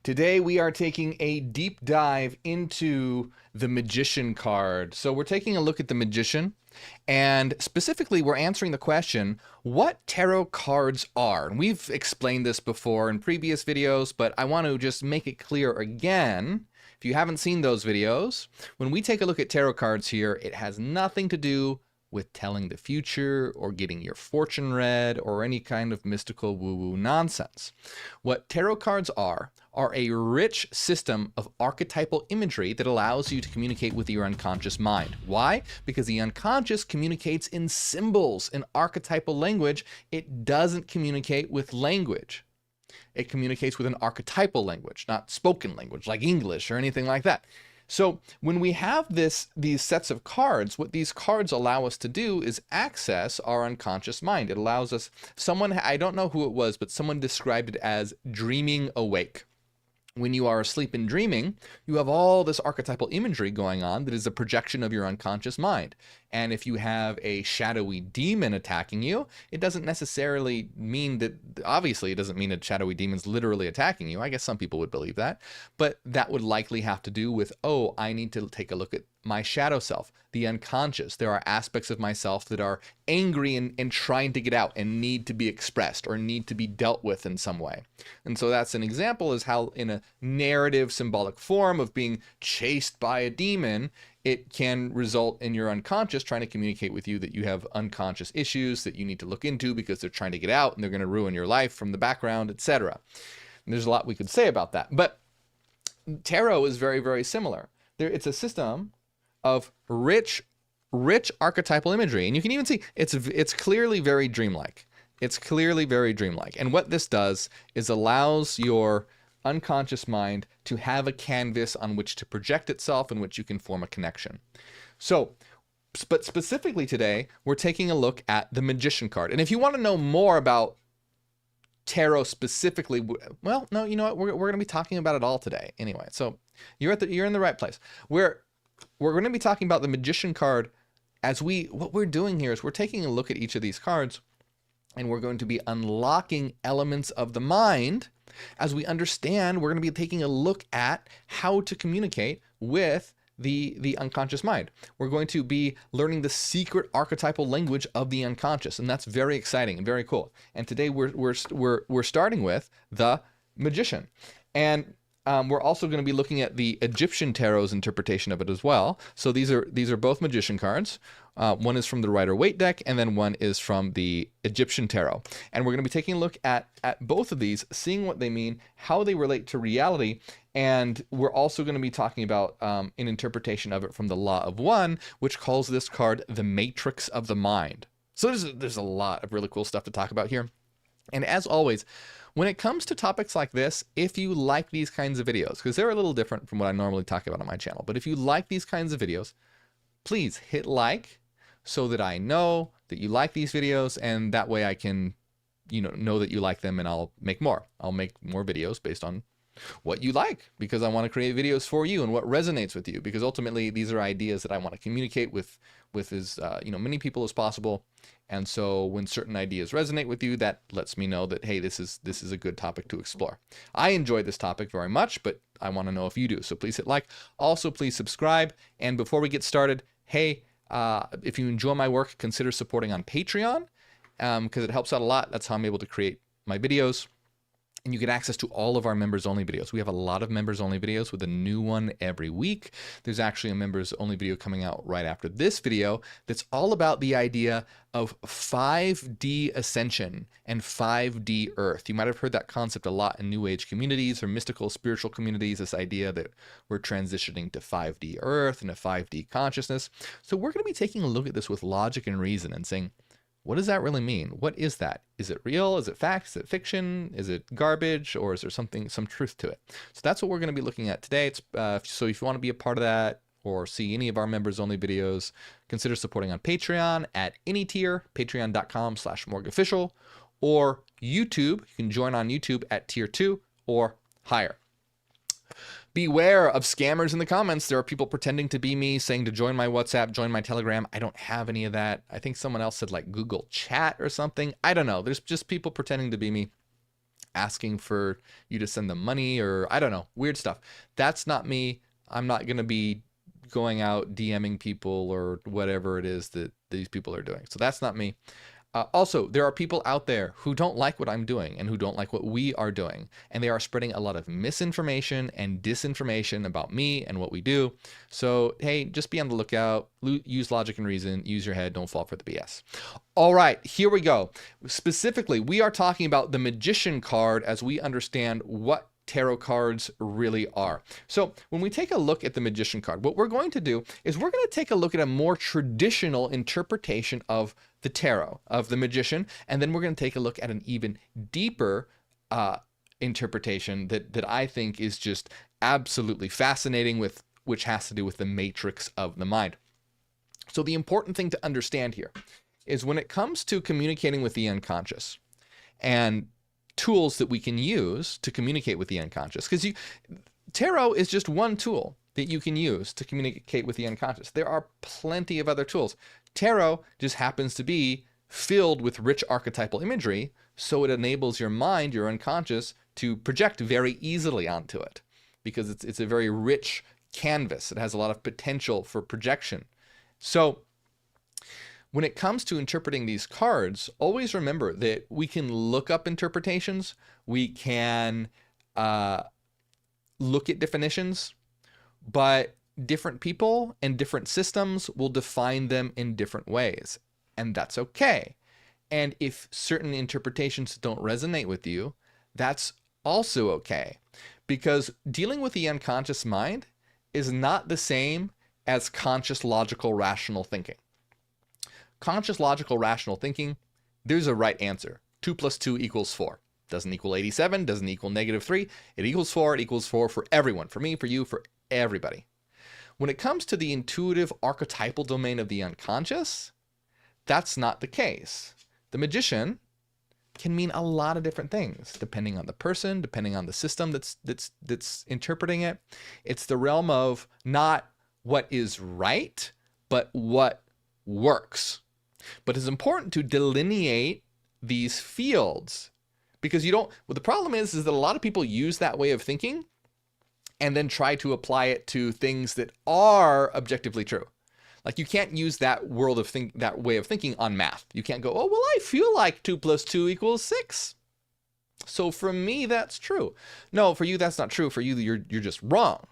Today we are taking a deep dive into the Magician card. So we're taking a look at the Magician, and specifically we're answering the question, what tarot cards are? And we've explained this before in previous videos, but I want to just make it clear again. If you haven't seen those videos, when we take a look at tarot cards here, it has nothing to do with telling the future or getting your fortune read or any kind of mystical woo-woo nonsense. What tarot cards are a rich system of archetypal imagery that allows you to communicate with your unconscious mind. Why? Because the unconscious communicates in symbols, in archetypal language. It doesn't communicate with language. It communicates with an archetypal language, not spoken language like English or anything like that. So when we have these sets of cards, what these cards allow us to do is access our unconscious mind. It allows us, I don't know who it was, but someone described it as dreaming awake. When you are asleep and dreaming, you have all this archetypal imagery going on that is a projection of your unconscious mind. And if you have a shadowy demon attacking you, it doesn't necessarily mean that, obviously it doesn't mean a shadowy demon's literally attacking you. I guess some people would believe that, but that would likely have to do with, oh, I need to take a look at my shadow self, the unconscious. There are aspects of myself that are angry and trying to get out and need to be expressed or need to be dealt with in some way. And so that's an example, is how in a narrative symbolic form of being chased by a demon, it can result in your unconscious trying to communicate with you that you have unconscious issues that you need to look into because they're trying to get out and they're going to ruin your life from the background, etc. And there's a lot we could say about that. But tarot is very, very similar. It's a system of rich archetypal imagery. And you can even see it's clearly very dreamlike. It's clearly very dreamlike. And what this does is allows your unconscious mind to have a canvas on which to project itself, in which you can form a connection. So, but specifically today, we're taking a look at the Magician card. And if you want to know more about tarot specifically, well, no, you know what? We're going to be talking about it all today anyway. So you're in the right place. We're going to be talking about the Magician card what we're doing here is we're taking a look at each of these cards, and we're going to be unlocking elements of the mind. As we understand, we're going to be taking a look at how to communicate with the unconscious mind. We're going to be learning the secret archetypal language of the unconscious, and that's very exciting and very cool. And today we're starting with the Magician, and we're also going to be looking at the Egyptian tarot's interpretation of it as well. So these are both Magician cards. One is from the Rider-Waite deck, and then one is from the Egyptian tarot. And we're going to be taking a look at both of these, seeing what they mean, how they relate to reality, and we're also going to be talking about an interpretation of it from the Law of One, which calls this card the Matrix of the Mind. So there's a lot of really cool stuff to talk about here. And as always, when it comes to topics like this, if you like these kinds of videos, because they're a little different from what I normally talk about on my channel, but if you like these kinds of videos, please hit like so that I know that you like these videos, and that way I can, know that you like them, and I'll make more. I'll make more videos based on what you like, because I want to create videos for you and what resonates with you, because ultimately these are ideas that I want to communicate with as many people as possible. And so when certain ideas resonate with you, that lets me know that, hey, this is a good topic to explore. I enjoy this topic very much, but I want to know if you do. So please hit like. Also, please subscribe. And before we get started, hey, if you enjoy my work, consider supporting on Patreon, because it helps out a lot. That's how I'm able to create my videos. And you get access to all of our members-only videos. We have a lot of members-only videos with a new one every week. There's actually a members-only video coming out right after this video that's all about the idea of 5D ascension and 5D Earth. You might have heard that concept a lot in New Age communities or mystical spiritual communities, this idea that we're transitioning to 5D Earth and a 5D consciousness. So we're going to be taking a look at this with logic and reason and saying, what does that really mean? What is that? Is it real? Is it fact? Is it fiction? Is it garbage? Or is there some truth to it? So that's what we're going to be looking at today. So if you want to be a part of that or see any of our members only videos, consider supporting on Patreon at any tier, patreon.com/MorgueOfficial, or YouTube. You can join on YouTube at tier 2 or higher. Beware of scammers in the comments. There are people pretending to be me, saying to join my WhatsApp, join my Telegram. I don't have any of that. I think someone else said like Google Chat or something. I don't know. There's just people pretending to be me. asking for you to send them money, or I don't know, weird stuff. That's not me. I'm not going to be going out DMing people or whatever it is that these people are doing. So that's not me. Also, there are people out there who don't like what I'm doing and who don't like what we are doing. And they are spreading a lot of misinformation and disinformation about me and what we do. So, hey, just be on the lookout. Use logic and reason. Use your head. Don't fall for the BS. All right, here we go. Specifically, we are talking about the Magician card as we understand what tarot cards really are. So when we take a look at the Magician card, what we're going to do is we're going to take a look at a more traditional interpretation of the tarot, of the Magician, and then we're going to take a look at an even deeper interpretation that I think is just absolutely fascinating, which has to do with the matrix of the mind. So the important thing to understand here is when it comes to communicating with the unconscious and tools that we can use to communicate with the unconscious, because tarot is just one tool that you can use to communicate with the unconscious. There are plenty of other tools. Tarot just happens to be filled with rich archetypal imagery, so it enables your mind, your unconscious, to project very easily onto it, because it's a very rich canvas. It has a lot of potential for projection. So when it comes to interpreting these cards, always remember that we can look up interpretations, we can look at definitions, but different people and different systems will define them in different ways, and that's okay. And if certain interpretations don't resonate with you, that's also okay, because dealing with the unconscious mind is not the same as conscious, logical, rational thinking. Conscious, logical, rational thinking, there's a right answer. 2 + 2 = 4. Doesn't equal 87, doesn't equal -3. It equals 4, it equals 4 for everyone, for me, for you, for everybody. When it comes to the intuitive archetypal domain of the unconscious, that's not the case. The Magician can mean a lot of different things, depending on the person, depending on the system that's interpreting it. It's the realm of not what is right, but what works. But it's important to delineate these fields, because you don't, well, the problem is that a lot of people use that way of thinking and then try to apply it to things that are objectively true. Like, you can't use that that way of thinking on math. You can't go, oh, well, I feel like 2 + 2 = 6. So for me, that's true. No, for you, that's not true. For you, you're just wrong.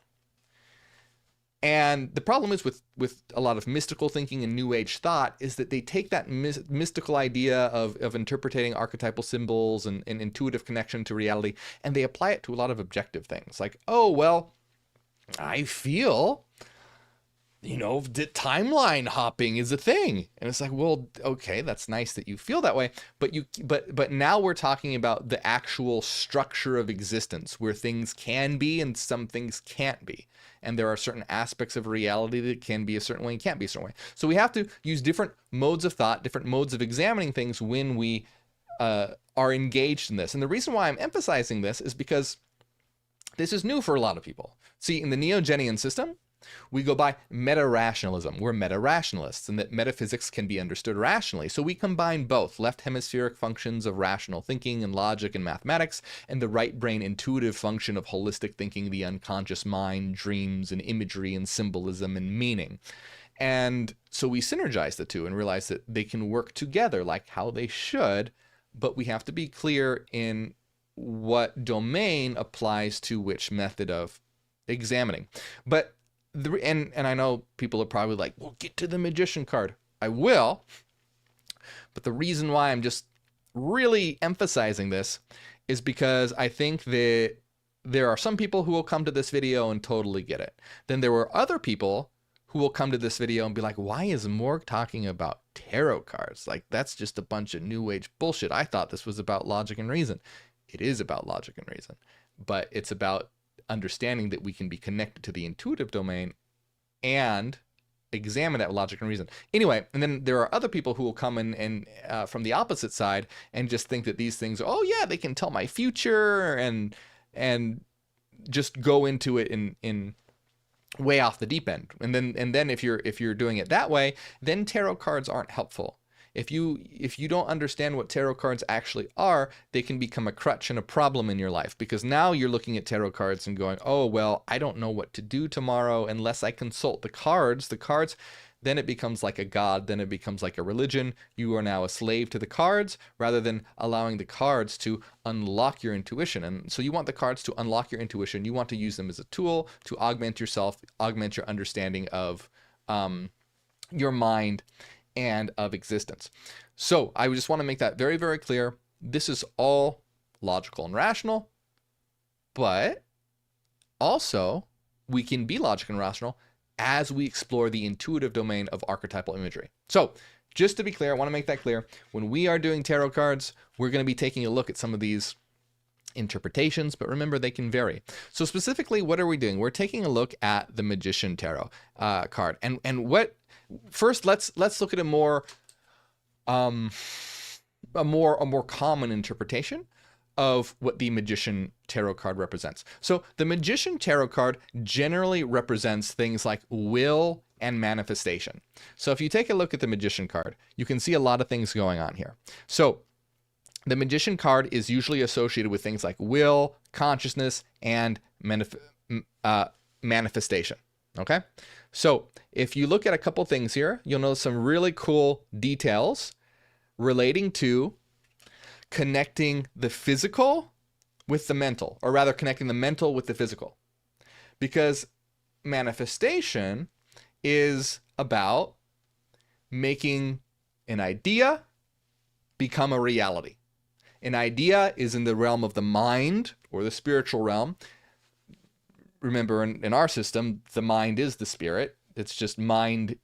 And the problem is with a lot of mystical thinking and New Age thought is that they take that mystical idea of interpreting archetypal symbols and intuitive connection to reality, and they apply it to a lot of objective things. Like, oh, well, I feel, that timeline hopping is a thing. And it's like, well, okay, that's nice that you feel that way. But now we're talking about the actual structure of existence, where things can be and some things can't be. And there are certain aspects of reality that can be a certain way and can't be a certain way. So we have to use different modes of thought, different modes of examining things when we are engaged in this. And the reason why I'm emphasizing this is because this is new for a lot of people. See, in the Neogenian system, we go by meta-rationalism. We're meta-rationalists, and that metaphysics can be understood rationally. So we combine both left hemispheric functions of rational thinking and logic and mathematics, and the right brain intuitive function of holistic thinking, the unconscious mind, dreams and imagery and symbolism and meaning. And so we synergize the two and realize that they can work together like how they should, but we have to be clear in what domain applies to which method of examining. But and I know people are probably like, well, get to the Magician card. I will. But the reason why I'm just really emphasizing this is because I think that there are some people who will come to this video and totally get it. Then there were other people who will come to this video and be like, why is Morgue talking about tarot cards? Like, that's just a bunch of New Age bullshit. I thought this was about logic and reason. It is about logic and reason, but it's about understanding that we can be connected to the intuitive domain and examine that with logic and reason. Anyway, and then there are other people who will come in and from the opposite side and just think that these things, oh yeah, they can tell my future, and just go into it in way off the deep end. And then if you're doing it that way, then tarot cards aren't helpful. If you don't understand what tarot cards actually are, they can become a crutch and a problem in your life, because now you're looking at tarot cards and going, oh, well, I don't know what to do tomorrow unless I consult the cards. Then it becomes like a god, then it becomes like a religion. You are now a slave to the cards rather than allowing the cards to unlock your intuition. And so you want the cards to unlock your intuition. You want to use them as a tool to augment yourself, augment your understanding of your mind and of existence. So I just want to make that very, very clear. This is all logical and rational, but also we can be logical and rational as we explore the intuitive domain of archetypal imagery. So just to be clear, I want to make that clear. When we are doing tarot cards, we're going to be taking a look at some of these interpretations, but remember, they can vary. So specifically, what are we doing? We're taking a look at the Magician Tarot card. And what first, let's look at a more common interpretation of what the Magician Tarot card represents. So the Magician Tarot card generally represents things like will and manifestation. So if you take a look at the Magician card, you can see a lot of things going on here. So the Magician card is usually associated with things like will, consciousness, and manifestation. Okay? So if you look at a couple things here, you'll notice some really cool details relating to connecting the physical with the mental, or rather connecting the mental with the physical. Because manifestation is about making an idea become a reality. An idea is in the realm of the mind or the spiritual realm. Remember, in our system, the mind is the spirit. It's just mind.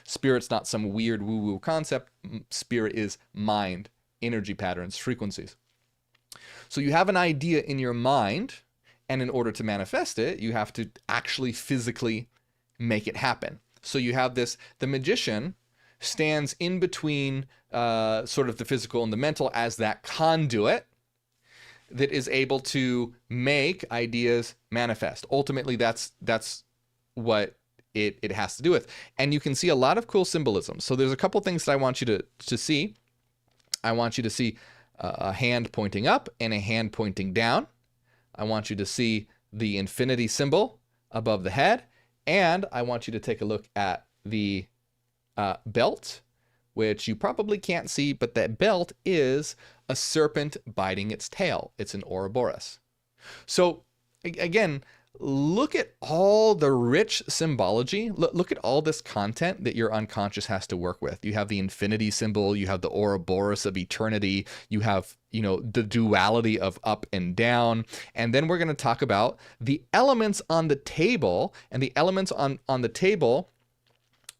Spirit's not some weird woo-woo concept. Spirit is mind, energy patterns, frequencies. So you have an idea in your mind, and in order to manifest it, you have to actually physically make it happen. So you have this, the magician stands in between sort of the physical and the mental as that conduit that is able to make ideas manifest. Ultimately, that's what it has to do with. And you can see a lot of cool symbolism. So there's a couple things that I want you to see. I want you to see a hand pointing up and a hand pointing down. I want you to see the infinity symbol above the head. And I want you to take a look at the belt, which you probably can't see, but that belt is a serpent biting its tail. It's an Ouroboros. So again, look at all the rich symbology. Look at all this content that your unconscious has to work with. You have the infinity symbol, you have the Ouroboros of eternity, you have, the duality of up and down. And then we're going to talk about the elements on the table, and the elements on the table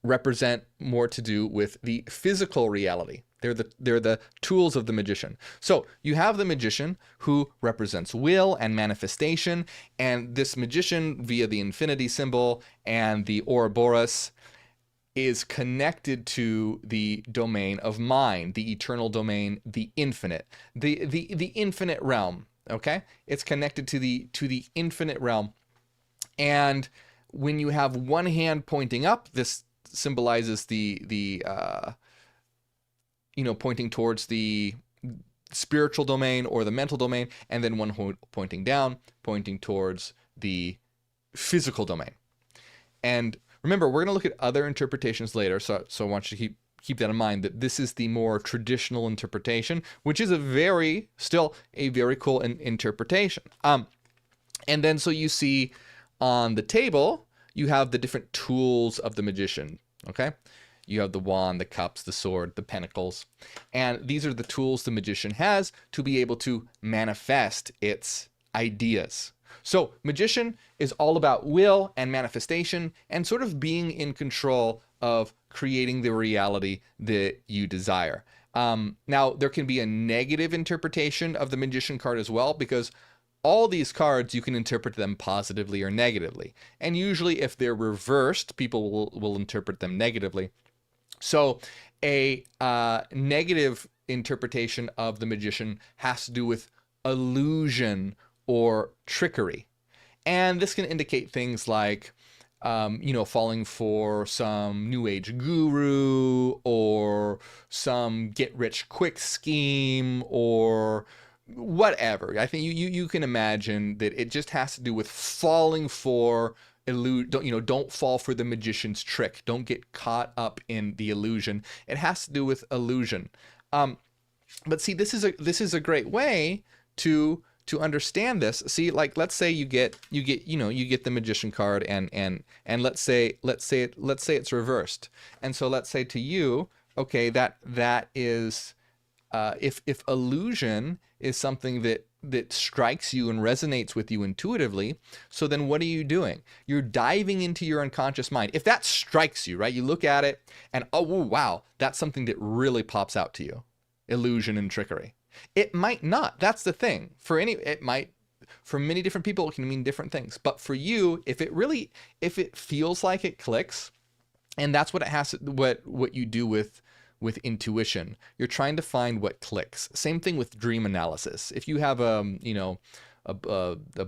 represent more to do with the physical reality. They're the tools of the magician. So you have the magician who represents will and manifestation, and this magician via the infinity symbol and the Ouroboros is connected to the domain of mind, the eternal domain, the infinite, the infinite realm. Okay, it's connected to the infinite realm, and when you have one hand pointing up, this symbolizes the pointing towards the spiritual domain or the mental domain, and then one pointing down, pointing towards the physical domain. And remember, we're going to look at other interpretations later, so I want you to keep that in mind, that this is the more traditional interpretation, which is still a very cool interpretation. And then so you see on the table, you have the different tools of the magician, okay? You have the wand, the cups, the sword, the pentacles. And these are the tools the magician has to be able to manifest its ideas. So magician is all about will and manifestation and sort of being in control of creating the reality that you desire. Now, there can be a negative interpretation of the magician card as well, because all these cards, you can interpret them positively or negatively. And usually if they're reversed, people will interpret them negatively. So a negative interpretation of the magician has to do with illusion or trickery. And this can indicate things like falling for some new age guru or some get rich quick scheme or whatever. I think you can imagine that it just has to do with falling for don't fall for the magician's trick. Don't get caught up in the illusion. It has to do with illusion. But see, this is a great way to understand this. See, like, let's say you get the magician card, and let's say it's reversed. And so let's say to you, okay, that is if illusion is something that strikes you and resonates with you intuitively, so then what are you doing? You're diving into your unconscious mind. If that strikes you, right, you look at it and, oh, wow, that's something that really pops out to you. Illusion and trickery. It might not. That's the thing. For many different people, it can mean different things. But for you, if it feels like it clicks, and that's what it has, what you do with intuition. You're trying to find what clicks. Same thing with dream analysis. If you have a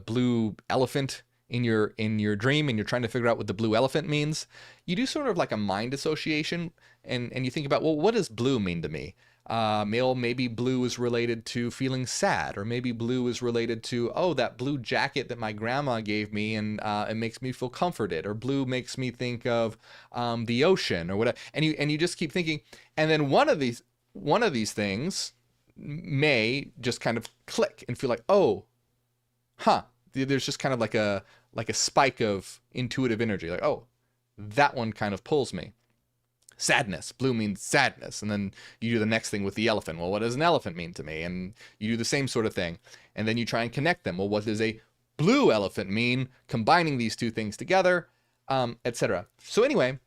blue elephant in your dream and you're trying to figure out what the blue elephant means, you do sort of like a mind association, and you think about, well, what does blue mean to me? Maybe blue is related to feeling sad, or maybe blue is related to, oh, that blue jacket that my grandma gave me, and it makes me feel comforted, or blue makes me think of the ocean, or whatever. And you just keep thinking, and then one of these things may just kind of click and feel like, oh, there's just kind of like a spike of intuitive energy, like, oh, that one kind of pulls me. Sadness. Blue means sadness. And then you do the next thing with the elephant. Well, what does an elephant mean to me? And you do the same sort of thing. And then you try and connect them. Well, what does a blue elephant mean? Combining these two things together, etc. So anyway,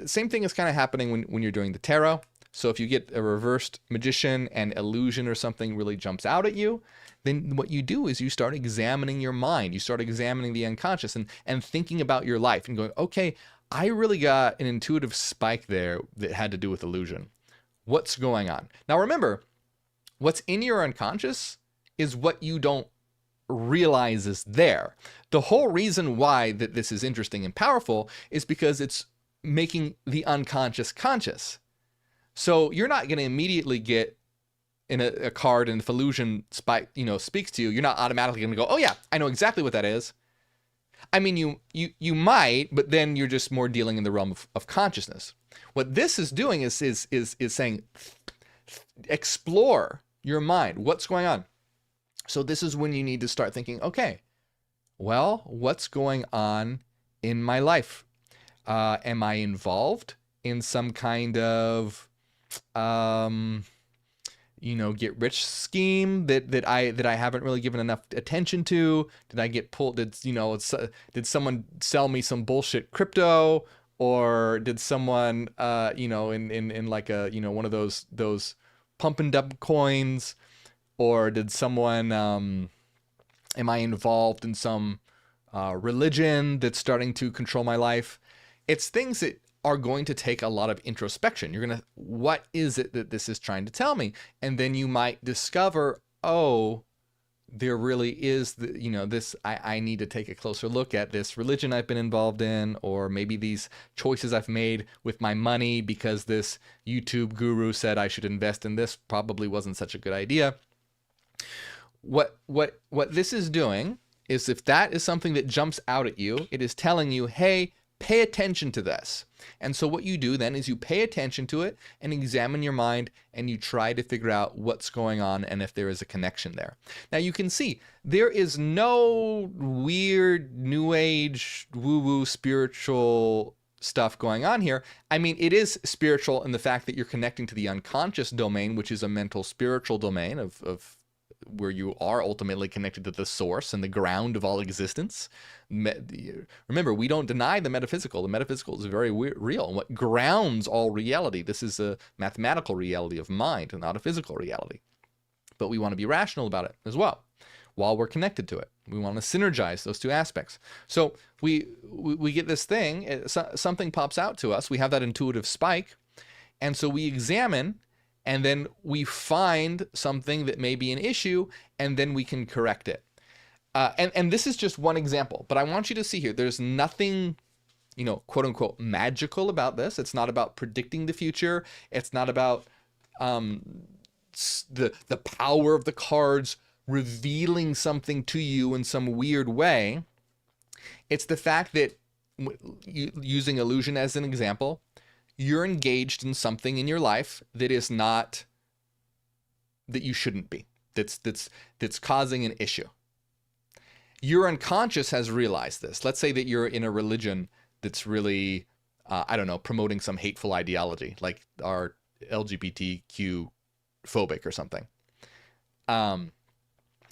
same thing is kind of happening when you're doing the tarot. So if you get a reversed magician and illusion or something really jumps out at you, then what you do is you start examining your mind. You start examining the unconscious and thinking about your life and going, okay, I really got an intuitive spike there that had to do with illusion. What's going on? Now remember, what's in your unconscious is what you don't realize is there. The whole reason why that this is interesting and powerful is because it's making the unconscious conscious. So you're not going to immediately get in a card, and if illusion speaks to you, you're not automatically going to go, oh yeah, I know exactly what that is. I mean, you might, but then you're just more dealing in the realm of consciousness. What this is doing is saying, explore your mind. What's going on? So this is when you need to start thinking, okay, well, what's going on in my life? Am I involved in some kind of get rich scheme that I haven't really given enough attention to? Did I get pulled? Did someone sell me some bullshit crypto, or did someone in like a one of those pump and dump coins, or did someone am I involved in some religion that's starting to control my life? It's things that are going to take a lot of introspection. You're going to, what is it that this is trying to tell me? And then you might discover, oh, there really is, this, I need to take a closer look at this religion I've been involved in, or maybe these choices I've made with my money because this YouTube guru said I should invest in this probably wasn't such a good idea. What this is doing is, if that is something that jumps out at you, it is telling you, hey, pay attention to this. And so what you do then is you pay attention to it and examine your mind, and you try to figure out what's going on and if there is a connection there. Now you can see there is no weird new age woo-woo spiritual stuff going on here. I mean, it is spiritual in the fact that you're connecting to the unconscious domain, which is a mental spiritual domain of where you are ultimately connected to the source and the ground of all existence. Remember, we don't deny the metaphysical. The metaphysical is very real. And what grounds all reality, this is a mathematical reality of mind and not a physical reality. But we want to be rational about it as well while we're connected to it. We want to synergize those two aspects. So we get this thing, something pops out to us. We have that intuitive spike. And so we examine, and then we find something that may be an issue, and then we can correct it. And this is just one example, but I want you to see here, there's nothing quote unquote magical about this. It's not about predicting the future. It's not about the power of the cards revealing something to you in some weird way. It's the fact that, using illusion as an example, you're engaged in something in your life that is not, that you shouldn't be, that's causing an issue. Your unconscious has realized this. Let's say that you're in a religion that's really, I don't know, promoting some hateful ideology, like our LGBTQ phobic or something. And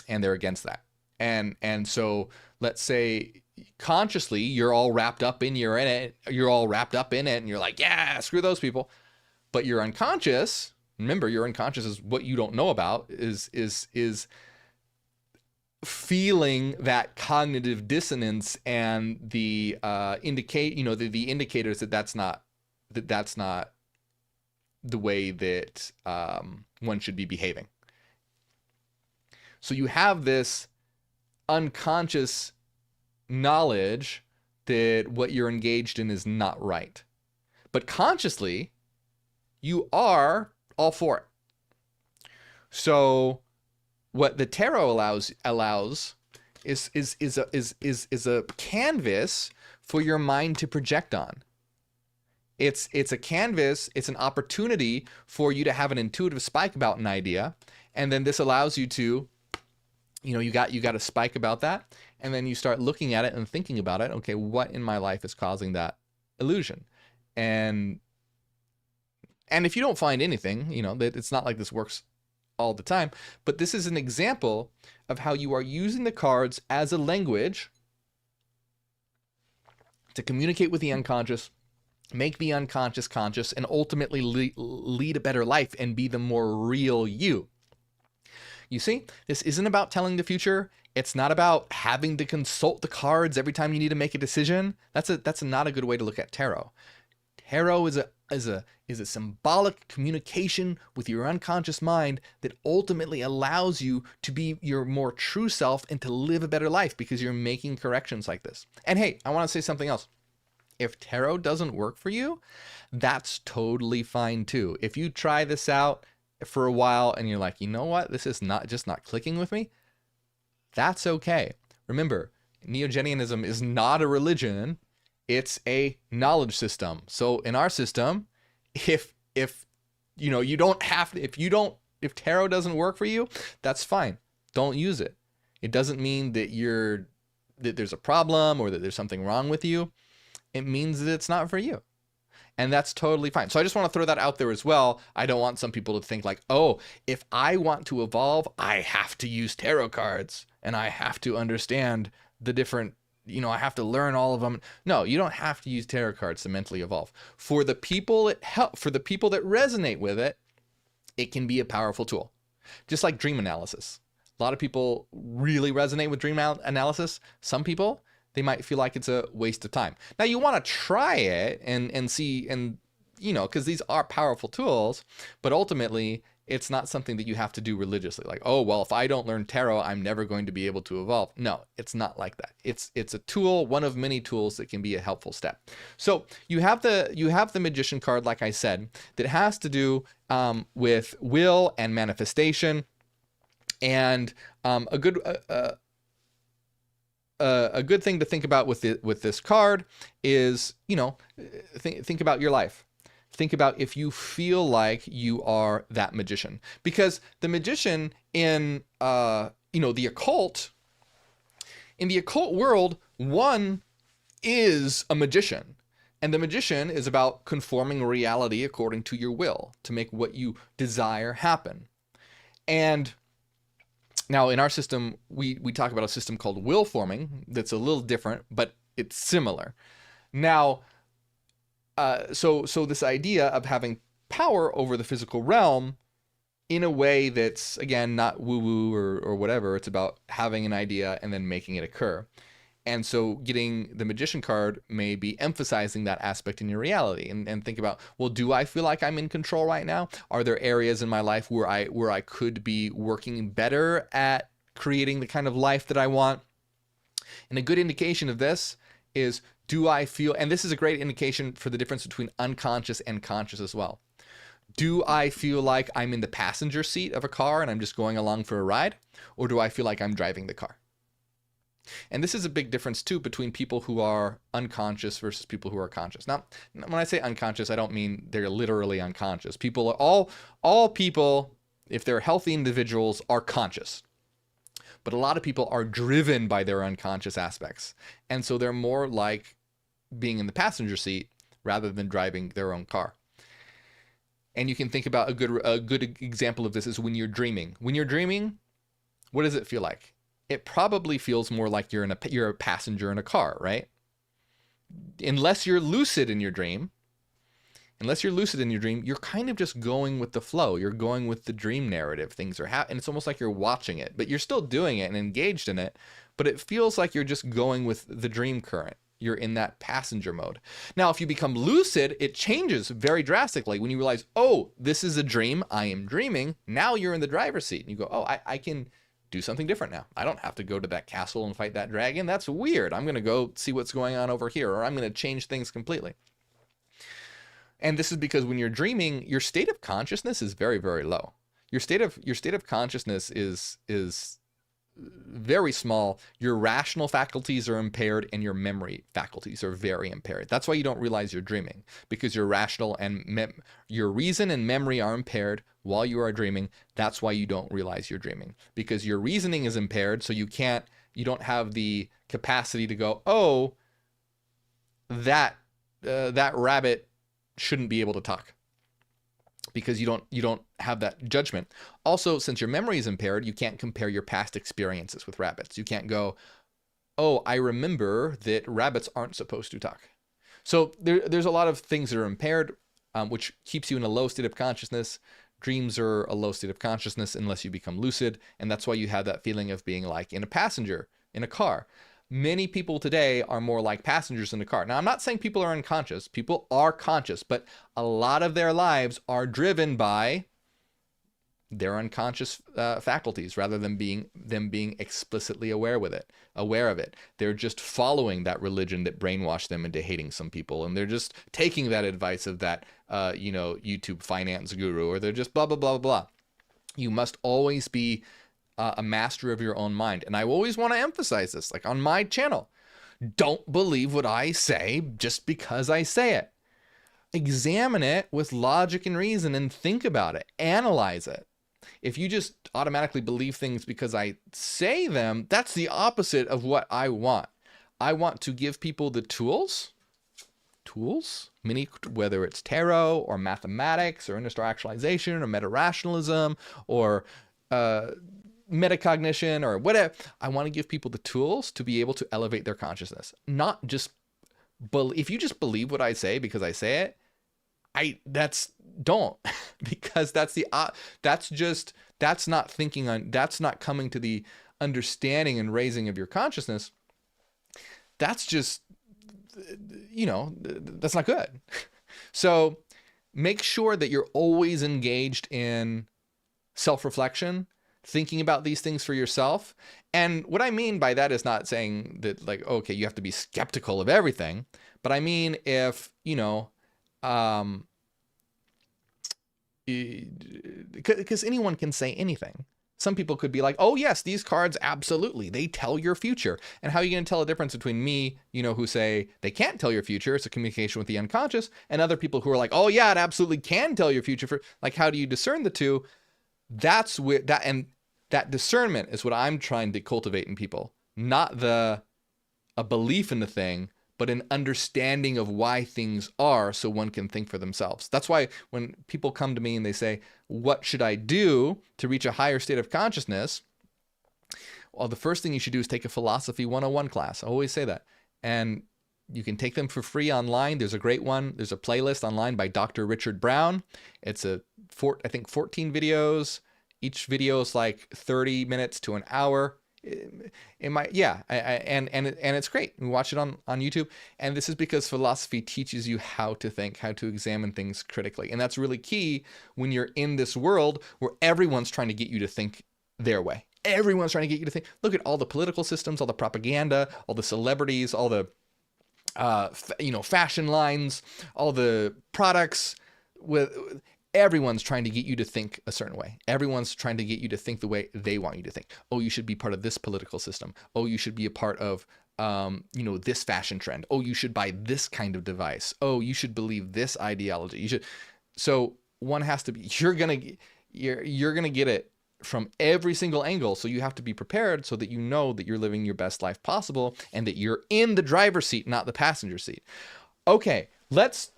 they're against that. And so let's say consciously you're all wrapped up in it, and you're like, yeah, screw those people. But your unconscious, remember, your unconscious is what you don't know about, is feeling that cognitive dissonance and the the indicators that that's not the way that one should be behaving. So you have this unconscious knowledge that what you're engaged in is not right, but consciously you are all for it. So what the tarot allows is a canvas for your mind to project on. It's a canvas, it's an opportunity for you to have an intuitive spike about an idea, and then this allows you to, you got a spike about that, and then you start looking at it and thinking about it. Okay, what in my life is causing that illusion? And if you don't find anything, that it's not like this works all the time, but this is an example of how you are using the cards as a language to communicate with the unconscious, make the unconscious conscious, and ultimately lead a better life and be the more real you. You see, this isn't about telling the future. It's not about having to consult the cards every time you need to make a decision. That's not a good way to look at tarot. Tarot is a symbolic communication with your unconscious mind that ultimately allows you to be your more true self and to live a better life because you're making corrections like this. And hey, I want to say something else. If tarot doesn't work for you, that's totally fine too. If you try this out for a while and you're like, you know what, this is not clicking with me, that's okay. Remember, Neogenianism is not a religion. It's a knowledge system. So in our system, if tarot doesn't work for you, that's fine. Don't use it. It doesn't mean that there's a problem or that there's something wrong with you. It means that it's not for you. And that's totally fine. So I just want to throw that out there as well. I don't want some people to think like, oh, if I want to evolve, I have to use tarot cards and I have to understand the different, I have to learn all of them. No, you don't have to use tarot cards to mentally evolve. For the people that resonate with it, it can be a powerful tool. Just like dream analysis. A lot of people really resonate with dream analysis. Some people, they might feel like it's a waste of time. Now you want to try it and see, and because these are powerful tools, but ultimately it's not something that you have to do religiously. Like, oh, well, if I don't learn tarot, I'm never going to be able to evolve. No, it's not like that. It's a tool, one of many tools that can be a helpful step. So you have the Magician card, like I said, that has to do with will and manifestation, and a good thing to think about with this card is, think about your life. Think about if you feel like you are that magician, because the magician in the occult world, one is a magician, and the magician is about conforming reality according to your will to make what you desire happen. And now in our system, we talk about a system called will forming that's a little different, but it's similar. Now, so this idea of having power over the physical realm in a way that's, again, not woo-woo or whatever. It's about having an idea and then making it occur. And so getting the Magician card may be emphasizing that aspect in your reality, and think about, well, do I feel like I'm in control right now? Are there areas in my life where I could be working better at creating the kind of life that I want? And a good indication of this is, Do I feel, and this is a great indication for the difference between unconscious and conscious as well. Do I feel like I'm in the passenger seat of a car and I'm just going along for a ride? Or do I feel like I'm driving the car? And this is a big difference too between people who are unconscious versus people who are conscious. Now, when I say unconscious, I don't mean they're literally unconscious. People are all people, if they're healthy individuals, are conscious. But a lot of people are driven by their unconscious aspects. And so they're more like being in the passenger seat rather than driving their own car. And you can think about a good example of this is when you're dreaming. When you're dreaming, what does it feel like? It probably feels more like you're a passenger in a car, right? Unless you're lucid in your dream, you're kind of just going with the flow. You're going with the dream narrative. Things are happening. It's almost like you're watching it, but you're still doing it and engaged in it. But it feels like you're just going with the dream current. You're in that passenger mode. Now, if you become lucid, it changes very drastically. When you realize, oh, this is a dream, I am dreaming. Now you're in the driver's seat. And you go, oh, I can do something different now. I don't have to go to that castle and fight that dragon. That's weird. I'm going to go see what's going on over here, or I'm going to change things completely. And this is because when you're dreaming, your state of consciousness is very, very low. Your state of consciousness is very small. Your rational faculties are impaired and your memory faculties are very impaired. That's why you don't realize you're dreaming, because your rational and your reason and memory are impaired while you are dreaming. That's why you don't realize you're dreaming, because your reasoning is impaired. So you don't have the capacity to go, oh, that rabbit shouldn't be able to talk, because you don't have that judgment. Also, since your memory is impaired, you can't compare your past experiences with rabbits. You can't go, oh, I remember that rabbits aren't supposed to talk. So there's a lot of things that are impaired, which keeps you in a low state of consciousness. Dreams are a low state of consciousness unless you become lucid, and that's why you have that feeling of being like in a passenger in a car. Many people today are more like passengers in a car. Now, I'm not saying people are unconscious. People are conscious, but a lot of their lives are driven by their unconscious faculties rather than them being explicitly aware of it. They're just following that religion that brainwashed them into hating some people, and they're just taking that advice of that YouTube finance guru, or they're just blah blah blah blah. You must always be a master of your own mind. And I always want to emphasize this, like on my channel, don't believe what I say just because I say it. Examine it with logic and reason and think about it, analyze it. If you just automatically believe things because I say them, that's the opposite of what I want. I want to give people the tools, whether it's tarot or mathematics or industrial actualization or meta-rationalism or metacognition or whatever. I want to give people the tools to be able to elevate their consciousness. Not just if you just believe what I say because I say it, don't because that's not coming to the understanding and raising of your consciousness. That's just, that's not good. So make sure that you're always engaged in self-reflection, thinking about these things for yourself. And what I mean by that is not saying that like, okay, you have to be skeptical of everything, but I mean, if, because anyone can say anything. Some people could be like, oh yes, these cards, absolutely, they tell your future. And how are you going to tell a difference between me, who say they can't tell your future, it's a communication with the unconscious, and other people who are like, oh yeah, it absolutely can tell your future. Like, how do you discern the two? That's where that discernment is what I'm trying to cultivate in people, not a belief in the thing, but an understanding of why things are so one can think for themselves. That's why when people come to me and they say, what should I do to reach a higher state of consciousness? Well, the first thing you should do is take a philosophy 101 class. I always say that. And you can take them for free online. There's a great one. There's a playlist online by Dr. Richard Brown. It's I think 14 videos. Each video is like 30 minutes to an hour. And it's great. We watch it on YouTube. And this is because philosophy teaches you how to think, how to examine things critically. And that's really key when you're in this world where everyone's trying to get you to think their way. Everyone's trying to get you to think. Look at all the political systems, all the propaganda, all the celebrities, all the fashion lines, all the products. With everyone's trying to get you to think a certain way. Everyone's trying to get you to think the way they want you to think. Oh, you should be part of this political system. Oh, you should be a part of this fashion trend. Oh, you should buy this kind of device. Oh, you should believe this ideology. You should. So one has to be. You're gonna get it from every single angle. So you have to be prepared so that you know that you're living your best life possible and that you're in the driver's seat, not the passenger seat. Okay, let's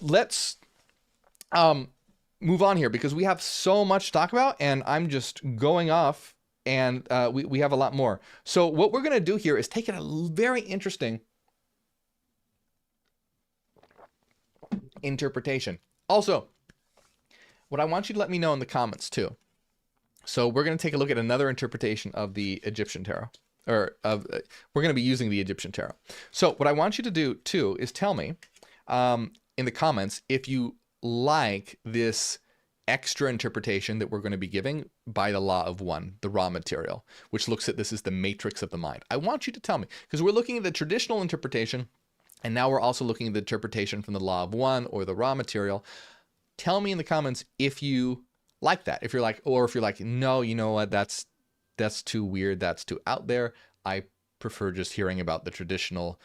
move on here because we have so much to talk about and I'm just going off and we have a lot more. So what we're going to do here is take it a very interesting interpretation. Also, what I want you to let me know in the comments too. So we're going to take a look at another interpretation of the Egyptian tarot, we're going to be using the Egyptian tarot. So what I want you to do too is tell me in the comments if you like this extra interpretation that we're going to be giving by the law of one, the raw material, which looks at this as the matrix of the mind. I want you to tell me, because we're looking at the traditional interpretation, and now we're also looking at the interpretation from the law of one or the raw material. Tell me in the comments if you like that. If you're like, or if you're like, no, you know what, that's too weird, that's too out there. I prefer just hearing about the traditional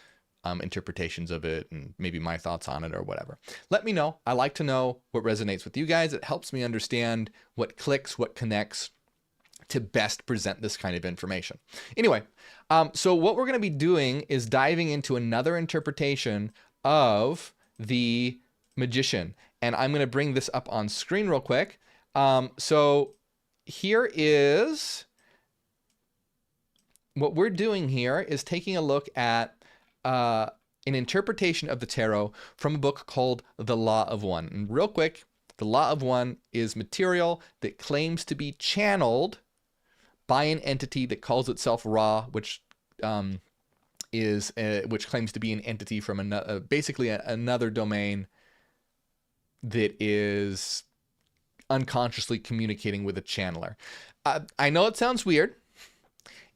interpretations of it and maybe my thoughts on it or whatever. Let me know. I like to know what resonates with you guys. It helps me understand what clicks, what connects to best present this kind of information. Anyway, so what we're going to be doing is diving into another interpretation of the magician. And I'm going to bring this up on screen real quick. So here is what we're doing here is taking a look at an interpretation of the tarot from a book called The Law of One. And real quick, the Law of One is material that claims to be channeled by an entity that calls itself Ra, which which claims to be an entity from basically another domain that is unconsciously communicating with a channeler. I know it sounds weird.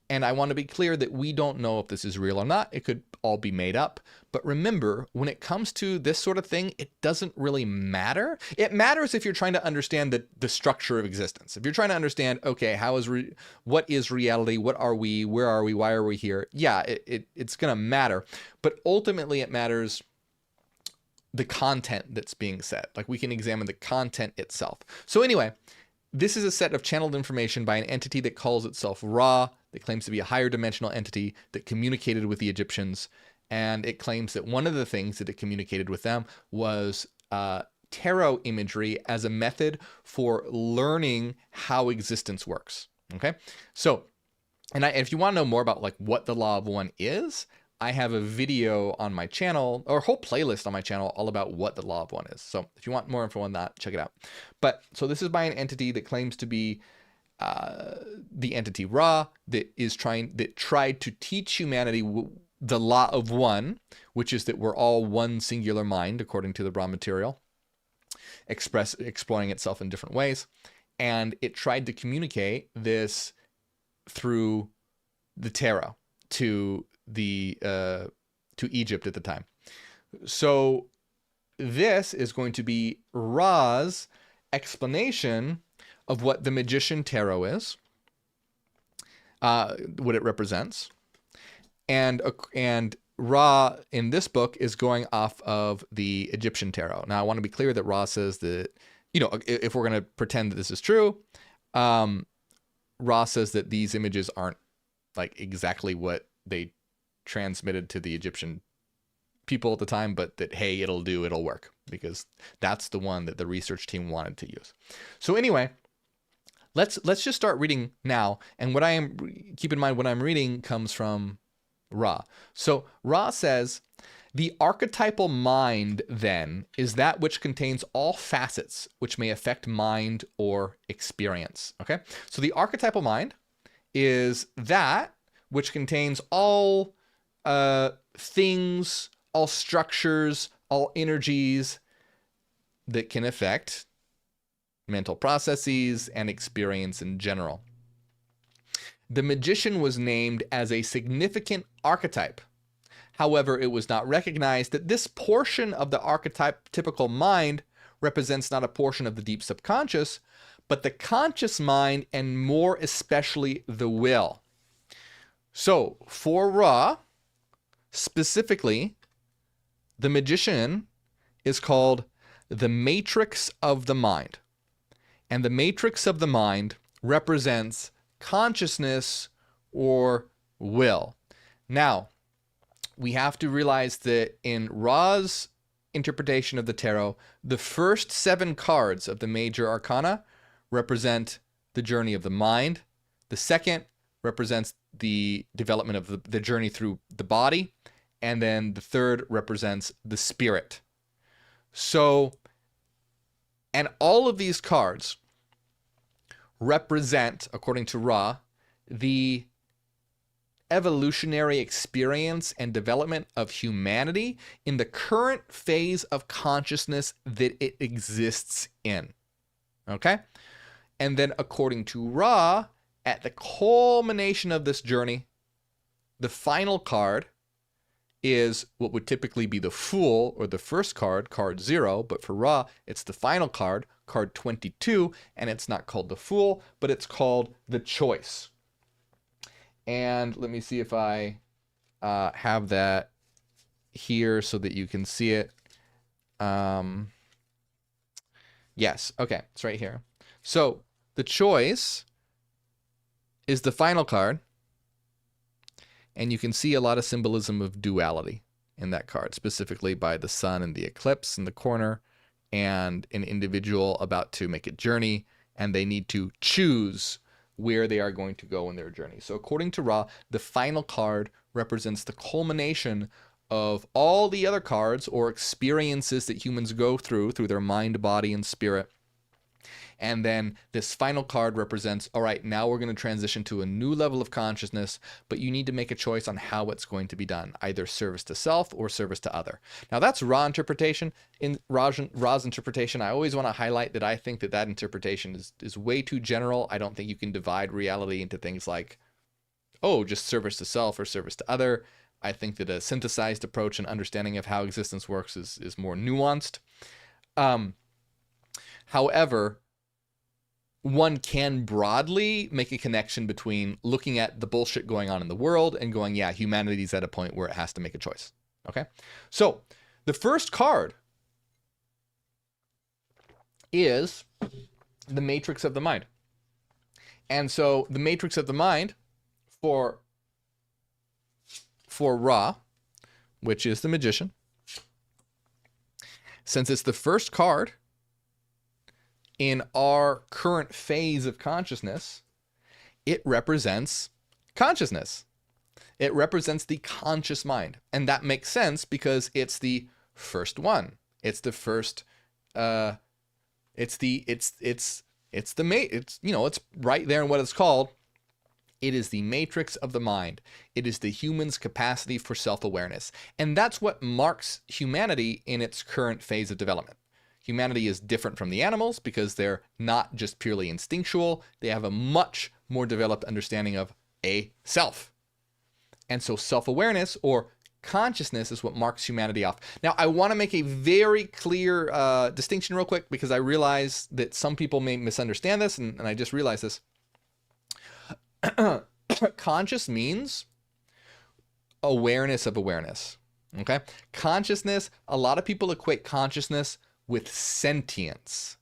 And I want to be clear that we don't know if this is real or not. It could all be made up. But remember, when it comes to this sort of thing, it doesn't really matter. It matters if you're trying to understand the structure of existence. If you're trying to understand, okay, what is reality? What are we? Where are we? Why are we here? Yeah, it's going to matter. But ultimately, it matters the content that's being said. Like we can examine the content itself. So anyway, this is a set of channeled information by an entity that calls itself Ra, that claims to be a higher dimensional entity that communicated with the Egyptians. And it claims that one of the things that it communicated with them was tarot imagery as a method for learning how existence works. Okay. So, if you want to know more about like what the Law of One is, I have a video on my channel, or a whole playlist on my channel, all about what the Law of One is. So if you want more info on that, check it out. But so this is by an entity that claims to be the entity Ra, that tried to teach humanity the Law of One, which is that we're all one singular mind, according to the raw material, exploring itself in different ways. And it tried to communicate this through the tarot to Egypt at the time. So this is going to be Ra's explanation of what the magician tarot is, what it represents, and Ra in this book is going off of the Egyptian tarot. Now I want to be clear that Ra says that, if we're going to pretend that this is true, Ra says that these images aren't like exactly what they transmitted to the Egyptian people at the time, but that, hey, it'll work, because that's the one that the research team wanted to use. So anyway, let's just start reading now. And keep in mind what I'm reading comes from Ra. So Ra says, the archetypal mind then is that which contains all facets which may affect mind or experience. Okay. So the archetypal mind is that which contains all things, all structures, all energies that can affect mental processes and experience in general. The magician was named as a significant archetype, However, it was not recognized that this portion of the archetypical mind represents not a portion of the deep subconscious, but the conscious mind, and more especially the will. So for Ra, specifically, the magician is called the matrix of the mind. And the matrix of the mind represents consciousness or will. Now, we have to realize that in Ra's interpretation of the tarot, the first 7 cards of the major arcana represent the journey of the mind. The second represents the development of the journey through the body. And then the third represents the spirit. So, and all of these cards represent, according to Ra, the evolutionary experience and development of humanity in the current phase of consciousness that it exists in. Okay? And then according to Ra, at the culmination of this journey, the final card is what would typically be the Fool, or the first card, card 0, but for Ra, it's the final card, card 22, and it's not called the Fool, but it's called the Choice. And let me see if I have that here so that you can see it. Yes, okay, it's right here. So the Choice is the final card, and you can see a lot of symbolism of duality in that card, specifically by the sun and the eclipse in the corner, and an individual about to make a journey, and they need to choose where they are going to go in their journey. So according to Ra, the final card represents the culmination of all the other cards or experiences that humans go through their mind, body, and spirit. And then this final card represents, all right, now we're going to transition to a new level of consciousness, but you need to make a choice on how it's going to be done, either service to self or service to other. Now that's Ra interpretation. In Ra's interpretation, I always want to highlight that I think that that interpretation is way too general. I don't think you can divide reality into things like, oh, just service to self or service to other. I think that a synthesized approach and understanding of how existence works is more nuanced. However, one can broadly make a connection between looking at the bullshit going on in the world and going, yeah, humanity's at a point where it has to make a choice. Okay? So the first card is the matrix of the mind. And so the matrix of the mind for Ra, which is the magician, since it's the first card in our current phase of consciousness, it represents consciousness. It represents the conscious mind. And that makes sense because it's the first one. It's the first, it's right there in what it's called. It is the matrix of the mind. It is the human's capacity for self-awareness. And that's what marks humanity in its current phase of development. Humanity is different from the animals because they're not just purely instinctual. They have a much more developed understanding of a self. And so self-awareness or consciousness is what marks humanity off. Now, I want to make a very clear distinction real quick because I realize that some people may misunderstand this, and I just realized this. Conscious means awareness of awareness. Okay? Consciousness, a lot of people equate consciousness with sentience.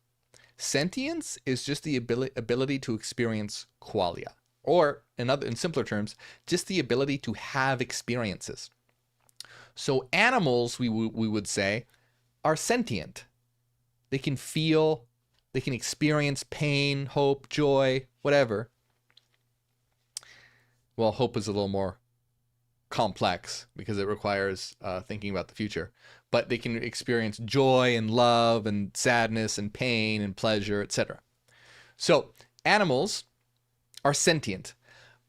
Sentience is just the ability to experience qualia, or in simpler terms, just the ability to have experiences. So animals, we would say, are sentient. They can feel, they can experience pain, hope, joy, whatever. Well, hope is a little more complex because it requires thinking about the future. But they can experience joy and love and sadness and pain and pleasure, etc. So animals are sentient,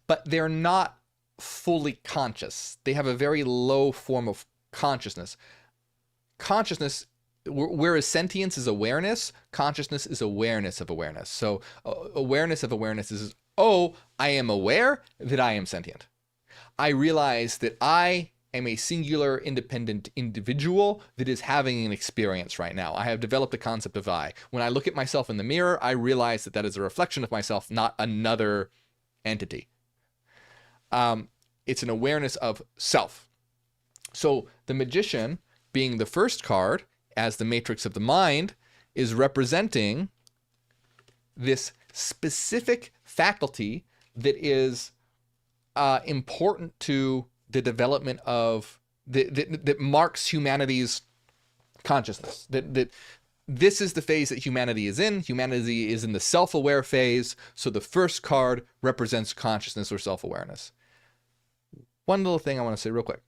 but they're not fully conscious. They have a very low form of consciousness. Consciousness, whereas sentience is awareness, consciousness is awareness of awareness. So awareness of awareness is, oh, I am aware that I am sentient. I realize that I am a singular independent individual that is having an experience right now. I have developed the concept of I. When I look at myself in the mirror, I realize that that is a reflection of myself, not another entity. It's an awareness of self. So the magician, being the first card as the matrix of the mind, is representing this specific faculty that is important to the development of that marks humanity's consciousness. That this is the phase that humanity is in. Humanity is in the self-aware phase. So the first card represents consciousness or self-awareness. One little thing I want to say real quick,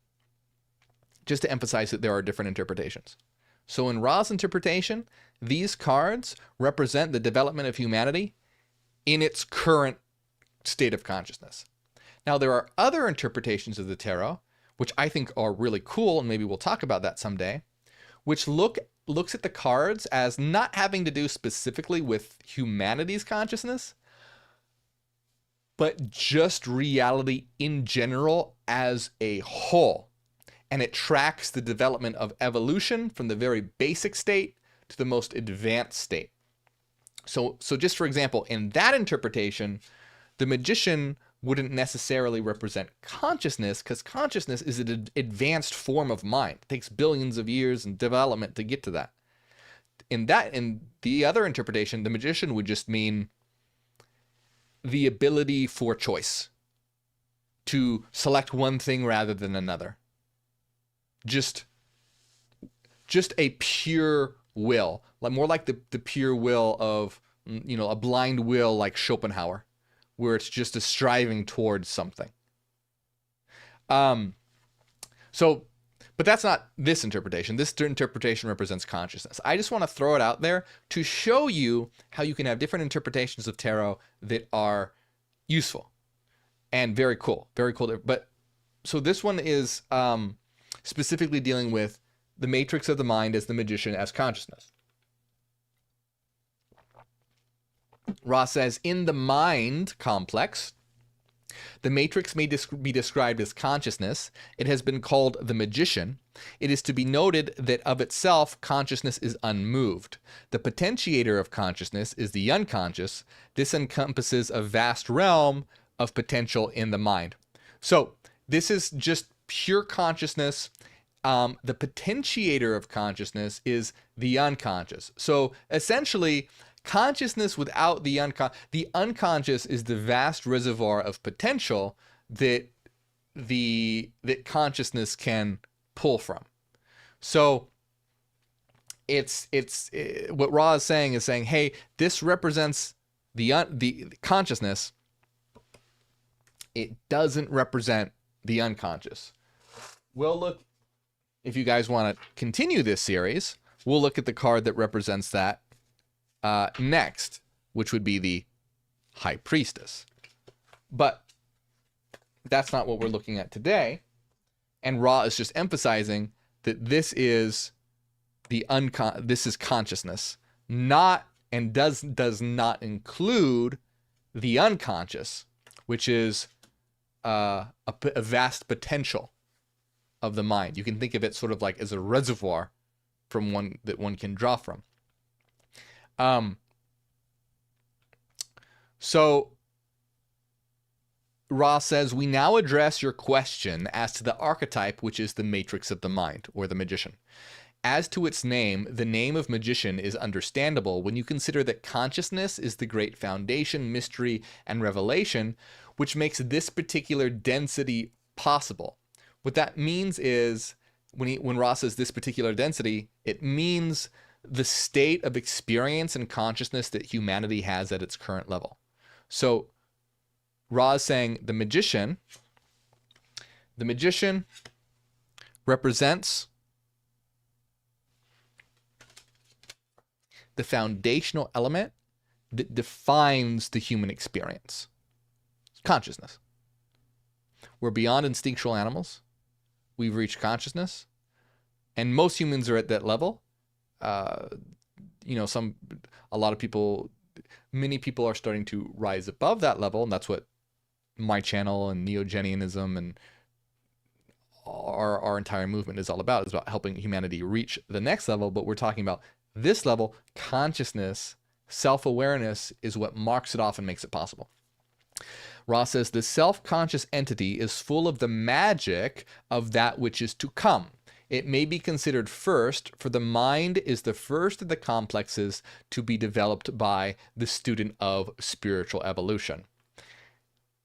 just to emphasize that there are different interpretations. So in Ra's interpretation, these cards represent the development of humanity in its current state of consciousness. Now, there are other interpretations of the tarot, which I think are really cool, and maybe we'll talk about that someday, which looks at the cards as not having to do specifically with humanity's consciousness, but just reality in general as a whole. And it tracks the development of evolution from the very basic state to the most advanced state. So just for example, in that interpretation, the magician wouldn't necessarily represent consciousness, because consciousness is an advanced form of mind. It takes billions of years in development to get to that. In the other interpretation, the magician would just mean the ability for choice, to select one thing rather than another. Just a pure will, like more like the pure will of, a blind will like Schopenhauer, where it's just a striving towards something. But that's not this interpretation. This interpretation represents consciousness. I just want to throw it out there to show you how you can have different interpretations of tarot that are useful and very cool. Very cool. But so this one is specifically dealing with the matrix of the mind as the magician as consciousness. Ra says, in the mind complex, the matrix may be described as consciousness. It has been called the magician. It is to be noted that of itself, consciousness is unmoved. The potentiator of consciousness is the unconscious. This encompasses a vast realm of potential in the mind. So this is just pure consciousness. The potentiator of consciousness is the unconscious. So essentially, consciousness without the unconscious is the vast reservoir of potential that consciousness can pull from. So it's what Ra is saying, hey, this represents the consciousness. It doesn't represent the unconscious. We'll look, if you guys want to continue this series, we'll look at the card that represents that next, which would be the High Priestess. But that's not what we're looking at today. And Ra is just emphasizing that this is this is consciousness, does not include the unconscious, which is a vast potential of the mind. You can think of it sort of like as a reservoir from one can draw from. So Ra says, we now address your question as to the archetype, which is the matrix of the mind, or the magician. As to its name, the name of magician is understandable when you consider that consciousness is the great foundation, mystery, and revelation, which makes this particular density possible. What that means is, when Ra says this particular density, it means the state of experience and consciousness that humanity has at its current level. So Ra is saying the magician represents the foundational element that defines the human experience. Consciousness. We're beyond instinctual animals. We've reached consciousness. And most humans are at that level. Many people are starting to rise above that level, and that's what my channel and Neogenianism and our entire movement is all about. It's about helping humanity reach the next level, but we're talking about this level. Consciousness, self-awareness is what marks it off and makes it possible. Ross says, the self-conscious entity is full of the magic of that which is to come. It may be considered first, for the mind is the first of the complexes to be developed by the student of spiritual evolution.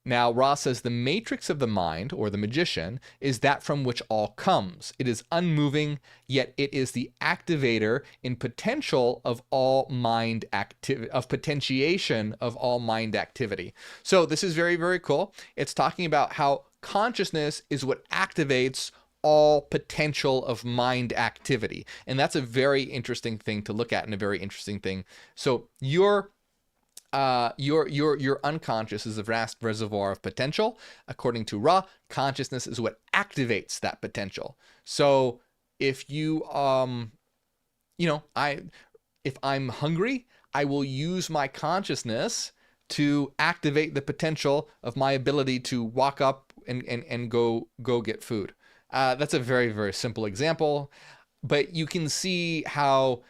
Now, Ross says the matrix of the mind, or the magician, is that from which all comes. It is unmoving, yet it is the activator in potential of all mind activity, of potentiation of all mind activity. So this is very, very cool. It's talking about how consciousness is what activates all potential of mind activity. And that's a very interesting thing to look at, and a very interesting thing. So your unconscious is a vast reservoir of potential. According to Ra, consciousness is what activates that potential. So if you, if I'm hungry, I will use my consciousness to activate the potential of my ability to walk up and go get food. That's a very, very simple example, but you can see how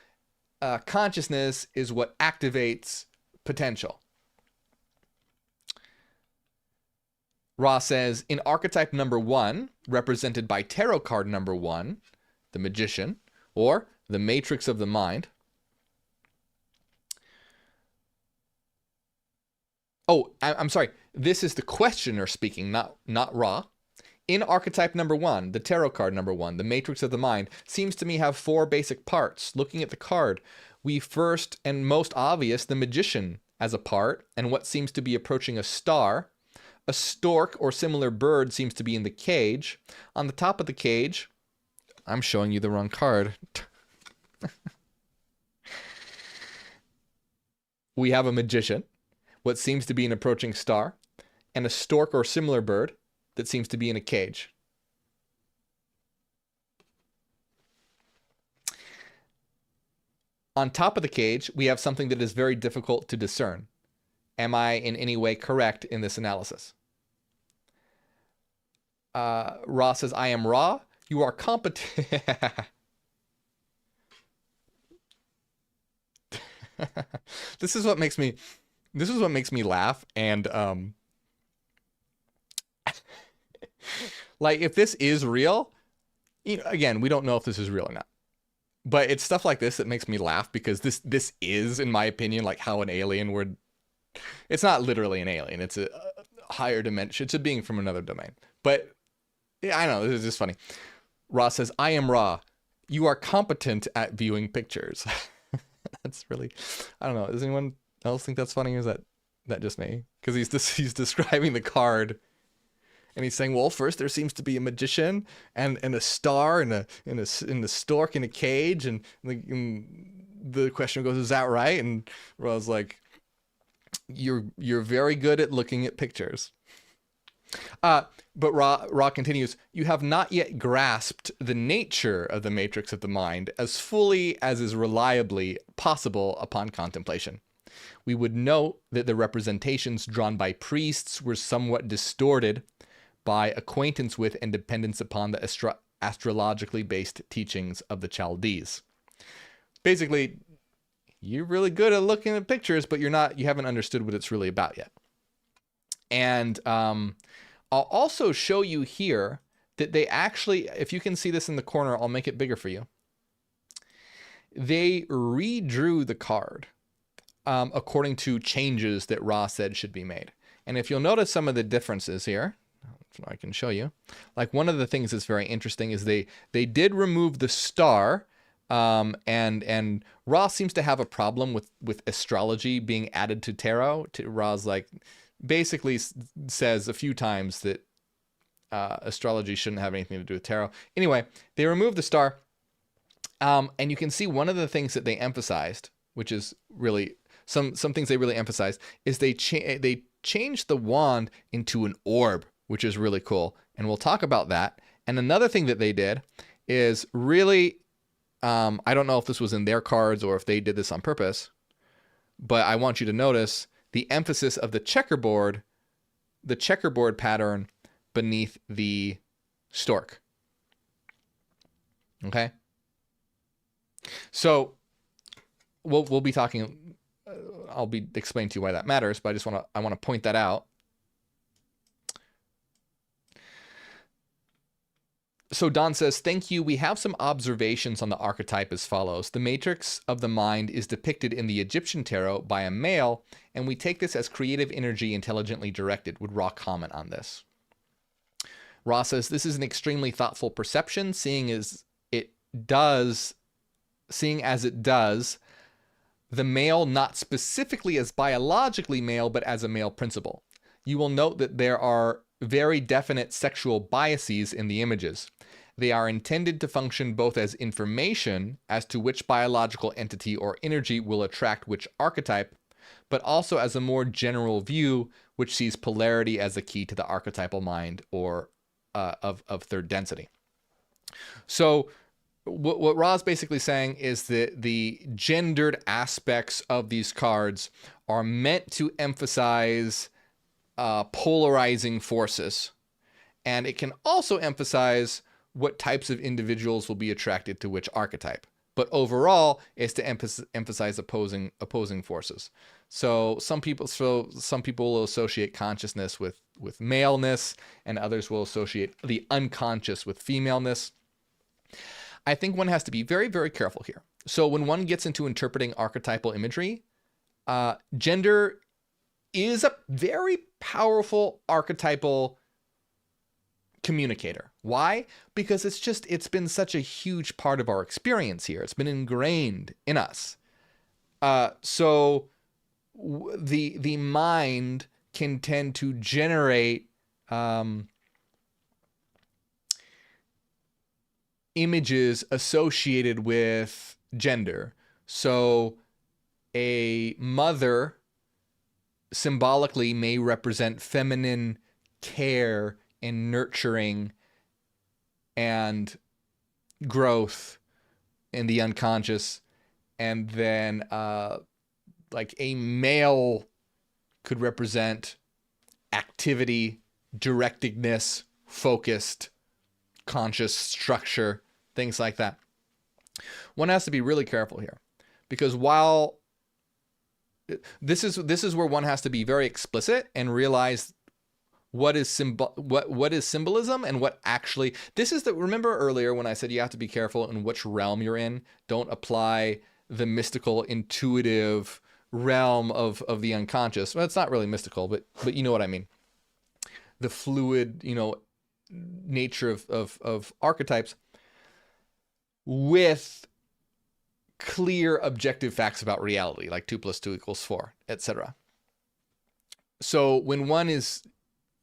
consciousness is what activates potential. Ra says, in archetype number 1, represented by tarot card number 1, the magician, or the matrix of the mind. Oh, I'm sorry. This is the questioner speaking, not Ra. In archetype number 1, the tarot card number 1, the matrix of the mind, seems to me have 4 basic parts. Looking at the card, we first and most obvious, the magician as a part, and what seems to be approaching a star. A stork or similar bird seems to be in the cage. On the top of the cage, I'm showing you the wrong card. We have a magician, what seems to be an approaching star, and a stork or similar bird that seems to be in a cage. On top of the cage, we have something that is very difficult to discern. Am I in any way correct in this analysis? Ra says, I am Ra. You are competent. This is what makes me laugh. And like, if this is real, again, we don't know if this is real or not. But it's stuff like this that makes me laugh, because this is, in my opinion, like how an alien would. It's not literally an alien. It's a higher dimension. It's a being from another domain. But yeah, I know, this is just funny. Ra says, I am Ra. You are competent at viewing pictures. That's really, I don't know. Does anyone else think that's funny? Or is that just me? Because he's describing the card. And he's saying, well, first there seems to be a magician and a star and a stork in a cage. And the question goes, is that right? And Ra's like, you're very good at looking at pictures. But Ra continues, you have not yet grasped the nature of the matrix of the mind as fully as is reliably possible upon contemplation. We would note that the representations drawn by priests were somewhat distorted by acquaintance with and dependence upon the astrologically based teachings of the Chaldees. Basically, you're really good at looking at pictures, but you haven't understood what it's really about yet. And I'll also show you here that they actually, if you can see this in the corner, I'll make it bigger for you. They redrew the card according to changes that Ra said should be made. And if you'll notice some of the differences here, I can show you. Like, one of the things that's very interesting is they did remove the star, and Ra seems to have a problem with astrology being added to tarot. Ra's like basically says a few times that astrology shouldn't have anything to do with tarot. Anyway, they removed the star, and you can see one of the things that they emphasized, which is really some things they really emphasized, is they changed the wand into an orb, which is really cool. And we'll talk about that. And another thing that they did is really, I don't know if this was in their cards or if they did this on purpose, but I want you to notice the emphasis of the checkerboard pattern beneath the stork. Okay. So we'll be talking. I'll be explaining to you why that matters, but I want to point that out. So Don says, thank you. We have some observations on the archetype as follows. The matrix of the mind is depicted in the Egyptian tarot by a male, and we take this as creative energy intelligently directed. Would Ra comment on this? Ra says, this is an extremely thoughtful perception, seeing as it does, the male not specifically as biologically male, but as a male principle. You will note that there are very definite sexual biases in the images. They are intended to function both as information as to which biological entity or energy will attract which archetype, but also as a more general view which sees polarity as a key to the archetypal mind or of third density. So what Ra's basically saying is that the gendered aspects of these cards are meant to emphasize polarizing forces, and it can also emphasize what types of individuals will be attracted to which archetype. But overall, it's to emphasize opposing forces. So some people will associate consciousness with maleness, and others will associate the unconscious with femaleness. I think one has to be very, very careful here. So when one gets into interpreting archetypal imagery, gender is a very powerful archetypal communicator. Why? Because it's been such a huge part of our experience here. It's been ingrained in us. So the mind can tend to generate images associated with gender. So a mother symbolically may represent feminine care and nurturing and growth in the unconscious. And then like a male could represent activity, directedness, focused, conscious structure, things like that. One has to be really careful here, because while this is where one has to be very explicit and realize what is symbolism and what actually, remember earlier when I said you have to be careful in which realm you're in. Don't apply the mystical, intuitive realm of the unconscious. Well, it's not really mystical, but you know what I mean. The fluid, nature of archetypes with clear objective facts about reality, like 2 + 2 = 4, etc. So when one is,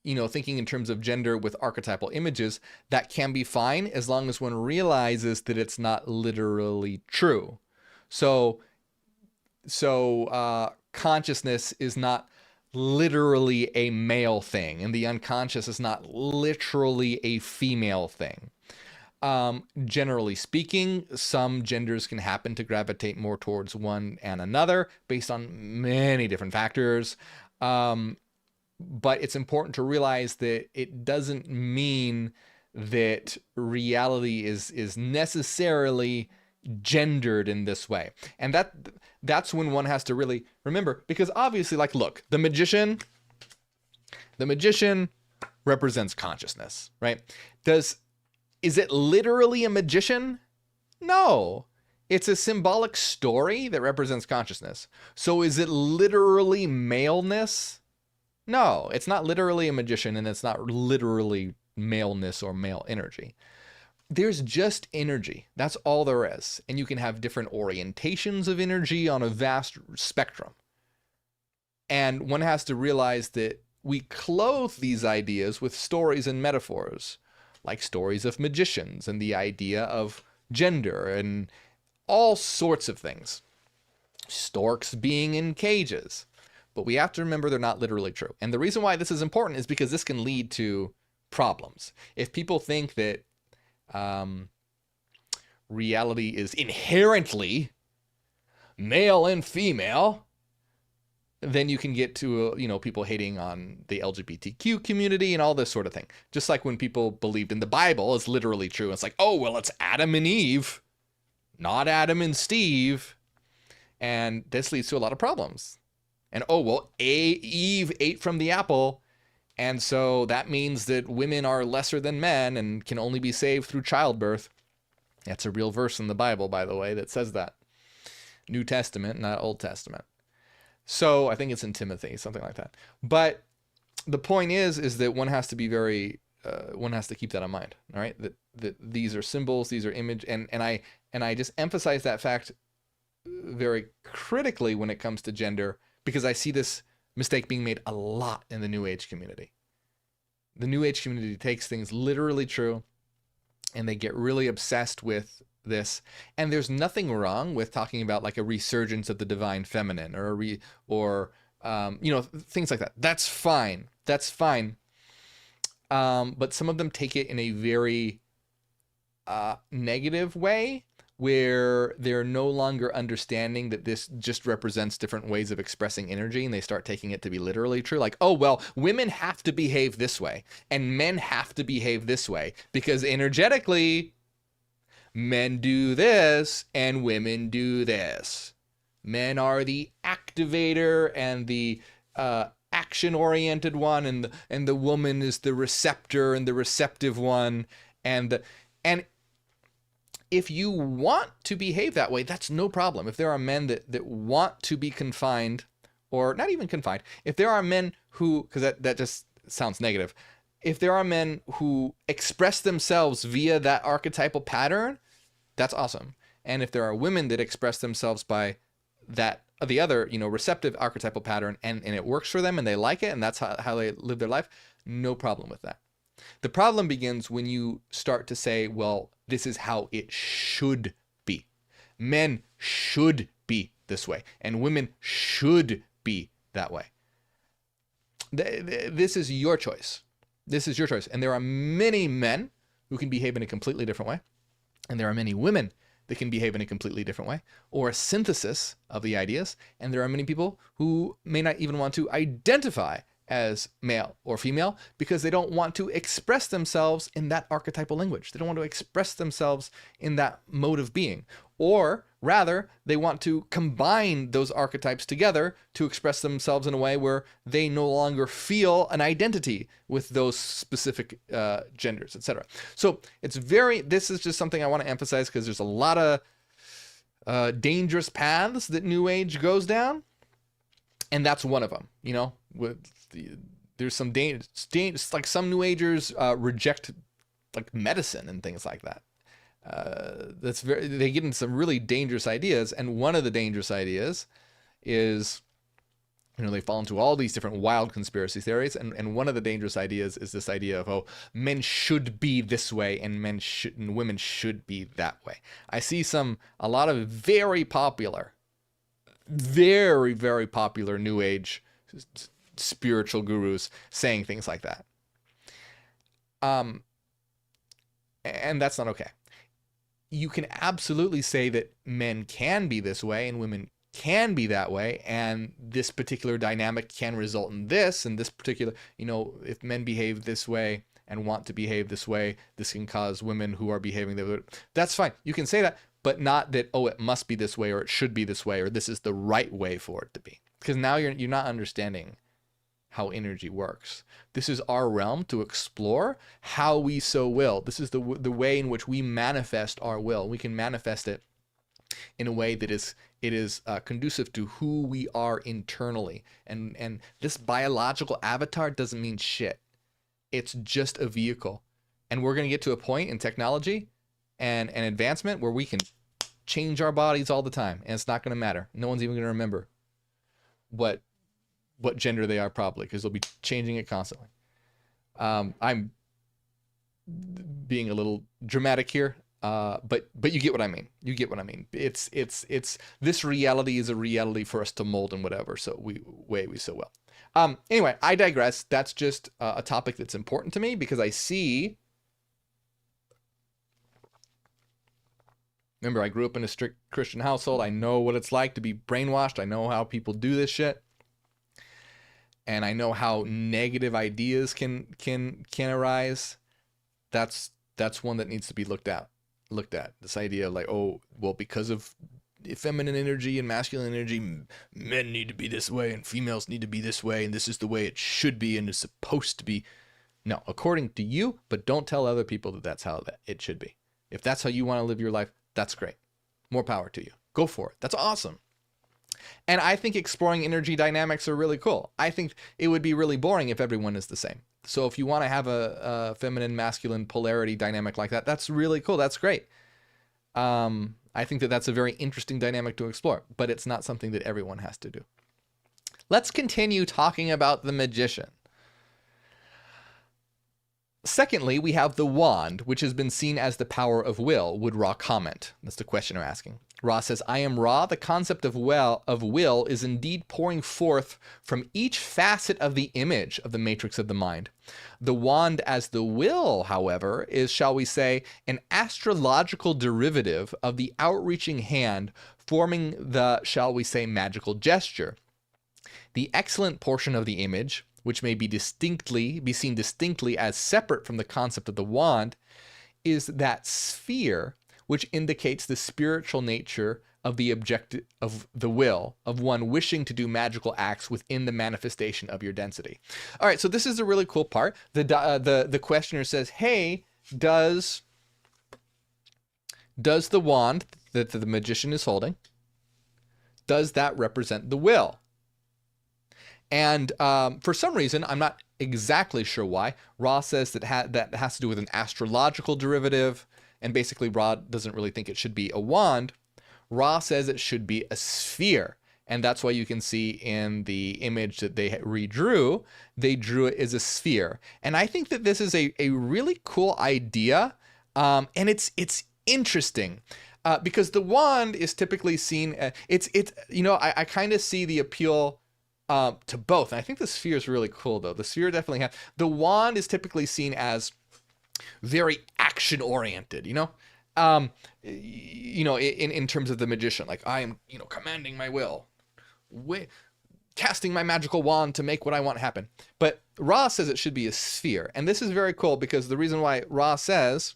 thinking in terms of gender with archetypal images, that can be fine as long as one realizes that it's not literally true. So consciousness is not literally a male thing, and the unconscious is not literally a female thing. Generally speaking, some genders can happen to gravitate more towards one and another based on many different factors. But it's important to realize that it doesn't mean that reality is necessarily gendered in this way. And that's when one has to really remember, because obviously, like, look, the magician represents consciousness, right? Is it literally a magician? No. It's a symbolic story that represents consciousness. So is it literally maleness? No, it's not literally a magician, and it's not literally maleness or male energy. There's just energy. That's all there is. And you can have different orientations of energy on a vast spectrum. And one has to realize that we clothe these ideas with stories and metaphors, like stories of magicians and the idea of gender and all sorts of things. Storks being in cages. But we have to remember they're not literally true. And the reason why this is important is because this can lead to problems. If people think that reality is inherently male and female, then you can get to, people hating on the LGBTQ community and all this sort of thing. Just like when people believed in the Bible is literally true. It's like, oh, well, it's Adam and Eve, not Adam and Steve. And this leads to a lot of problems. And, oh, well, Eve ate from the apple. And so that means that women are lesser than men and can only be saved through childbirth. That's a real verse in the Bible, by the way, that says that. New Testament, not Old Testament. So I think it's in Timothy, something like that. But the point is that one has to be one has to keep that in mind. All right, that these are symbols, these are image, and I just emphasize that fact very critically when it comes to gender, because I see this mistake being made a lot in the New Age community. The New Age community takes things literally true, and they get really obsessed with this. And there's nothing wrong with talking about like a resurgence of the divine feminine or things like that. That's fine. That's fine. But some of them take it in a very negative way, where they're no longer understanding that this just represents different ways of expressing energy, and they start taking it to be literally true. Like, oh, well, women have to behave this way and men have to behave this way because energetically men do this and women do this. Men are the activator and the action-oriented one, and the woman is the receptor and the receptive one. And if you want to behave that way, that's no problem. If there are men that want to be confined, or not even confined, if there are men who, because that just sounds negative, if there are men who express themselves via that archetypal pattern, that's awesome. And if there are women that express themselves by that, the other, receptive archetypal pattern, and it works for them and they like it and that's how they live their life, no problem with that. The problem begins when you start to say, well, this is how it should be. Men should be this way, and women should be that way. This is your choice. This is your choice. And there are many men who can behave in a completely different way. And there are many women that can behave in a completely different way, or a synthesis of the ideas. And there are many people who may not even want to identify as male or female because they don't want to express themselves in that archetypal language. They don't want to express themselves in that mode of being. Or rather, they want to combine those archetypes together to express themselves in a way where they no longer feel an identity with those specific genders, etc. So this is just something I want to emphasize because there's a lot of dangerous paths that New Age goes down. And that's one of them, there's some danger, like some New Agers reject like medicine and things like that. They get into some really dangerous ideas. And one of the dangerous ideas is, they fall into all these different wild conspiracy theories. And one of the dangerous ideas is this idea of, oh, men should be this way and women should be that way. I see a lot of very popular, very, very popular New Age spiritual gurus saying things like that. And that's not okay. You can absolutely say that men can be this way and women can be that way, and this particular dynamic can result in this, and this particular, if men behave this way and want to behave this way, this can cause women who are behaving that way. That's fine. You can say that, but not that, oh, it must be this way, or it should be this way, or this is the right way for it to be. Because now you're not understanding how energy works. This is our realm to explore how we so will. This is the way in which we manifest our will. We can manifest it in a way that it is conducive to who we are internally. And this biological avatar doesn't mean shit. It's just a vehicle. And we're going to get to a point in technology and advancement where we can change our bodies all the time, and it's not going to matter. No one's even going to remember what gender they are, probably, because they'll be changing it constantly. I'm being a little dramatic here, but you get what I mean. You get what I mean. It's this reality is a reality for us to mold in whatever way we so will. Anyway, I digress. That's just a topic that's important to me because I see. Remember, I grew up in a strict Christian household. I know what it's like to be brainwashed. I know how people do this shit. and I know how negative ideas can arise. That's one that needs to be looked at. This idea of like, oh, well, because of feminine energy and masculine energy, men need to be this way and females need to be this way, and this is the way it should be and is supposed to be. No, according to you, but don't tell other people that that's how it should be. If that's how you want to live your life, that's great. More power to you. Go for it. That's awesome. And I think exploring energy dynamics are really cool. I think it would be really boring if everyone is the same. So if you want to have a feminine, masculine polarity dynamic like that, that's really cool. That's great. I think that that's a very interesting dynamic to explore, but it's not something that everyone has to do. Let's continue talking about the magician. Secondly, we have the wand, which has been seen as the power of will, would Ra comment. That's the questioner asking. Ra says, I am Ra. The concept of will is indeed pouring forth from each facet of the image of the matrix of the mind. The wand as the will, however, is, shall we say, an astrological derivative of the outreaching hand forming the, shall we say, magical gesture. The excellent portion of the image, which may be seen distinctly as separate from the concept of the wand, is that sphere which indicates the spiritual nature of the objective of the will of one wishing to do magical acts within the manifestation of your density. All right, so this is a really cool part. The questioner says, "Hey, does the wand that the magician is holding, does that represent the will?" And for some reason, I'm not exactly sure why, Ra says that has to do with an astrological derivative, and basically Ra doesn't really think it should be a wand. Ra says it should be a sphere, and that's why you can see in the image that they redrew, they drew it as a sphere. And I think that this is a really cool idea, and it's interesting. Because the wand is typically seen, I kind of see the appeal to both. And I think the sphere is really cool, though. The sphere definitely has. The wand is typically seen as very action oriented, in terms of the magician. Like, I am, commanding my will, casting my magical wand to make what I want happen. But Ra says it should be a sphere. And this is very cool because the reason why Ra says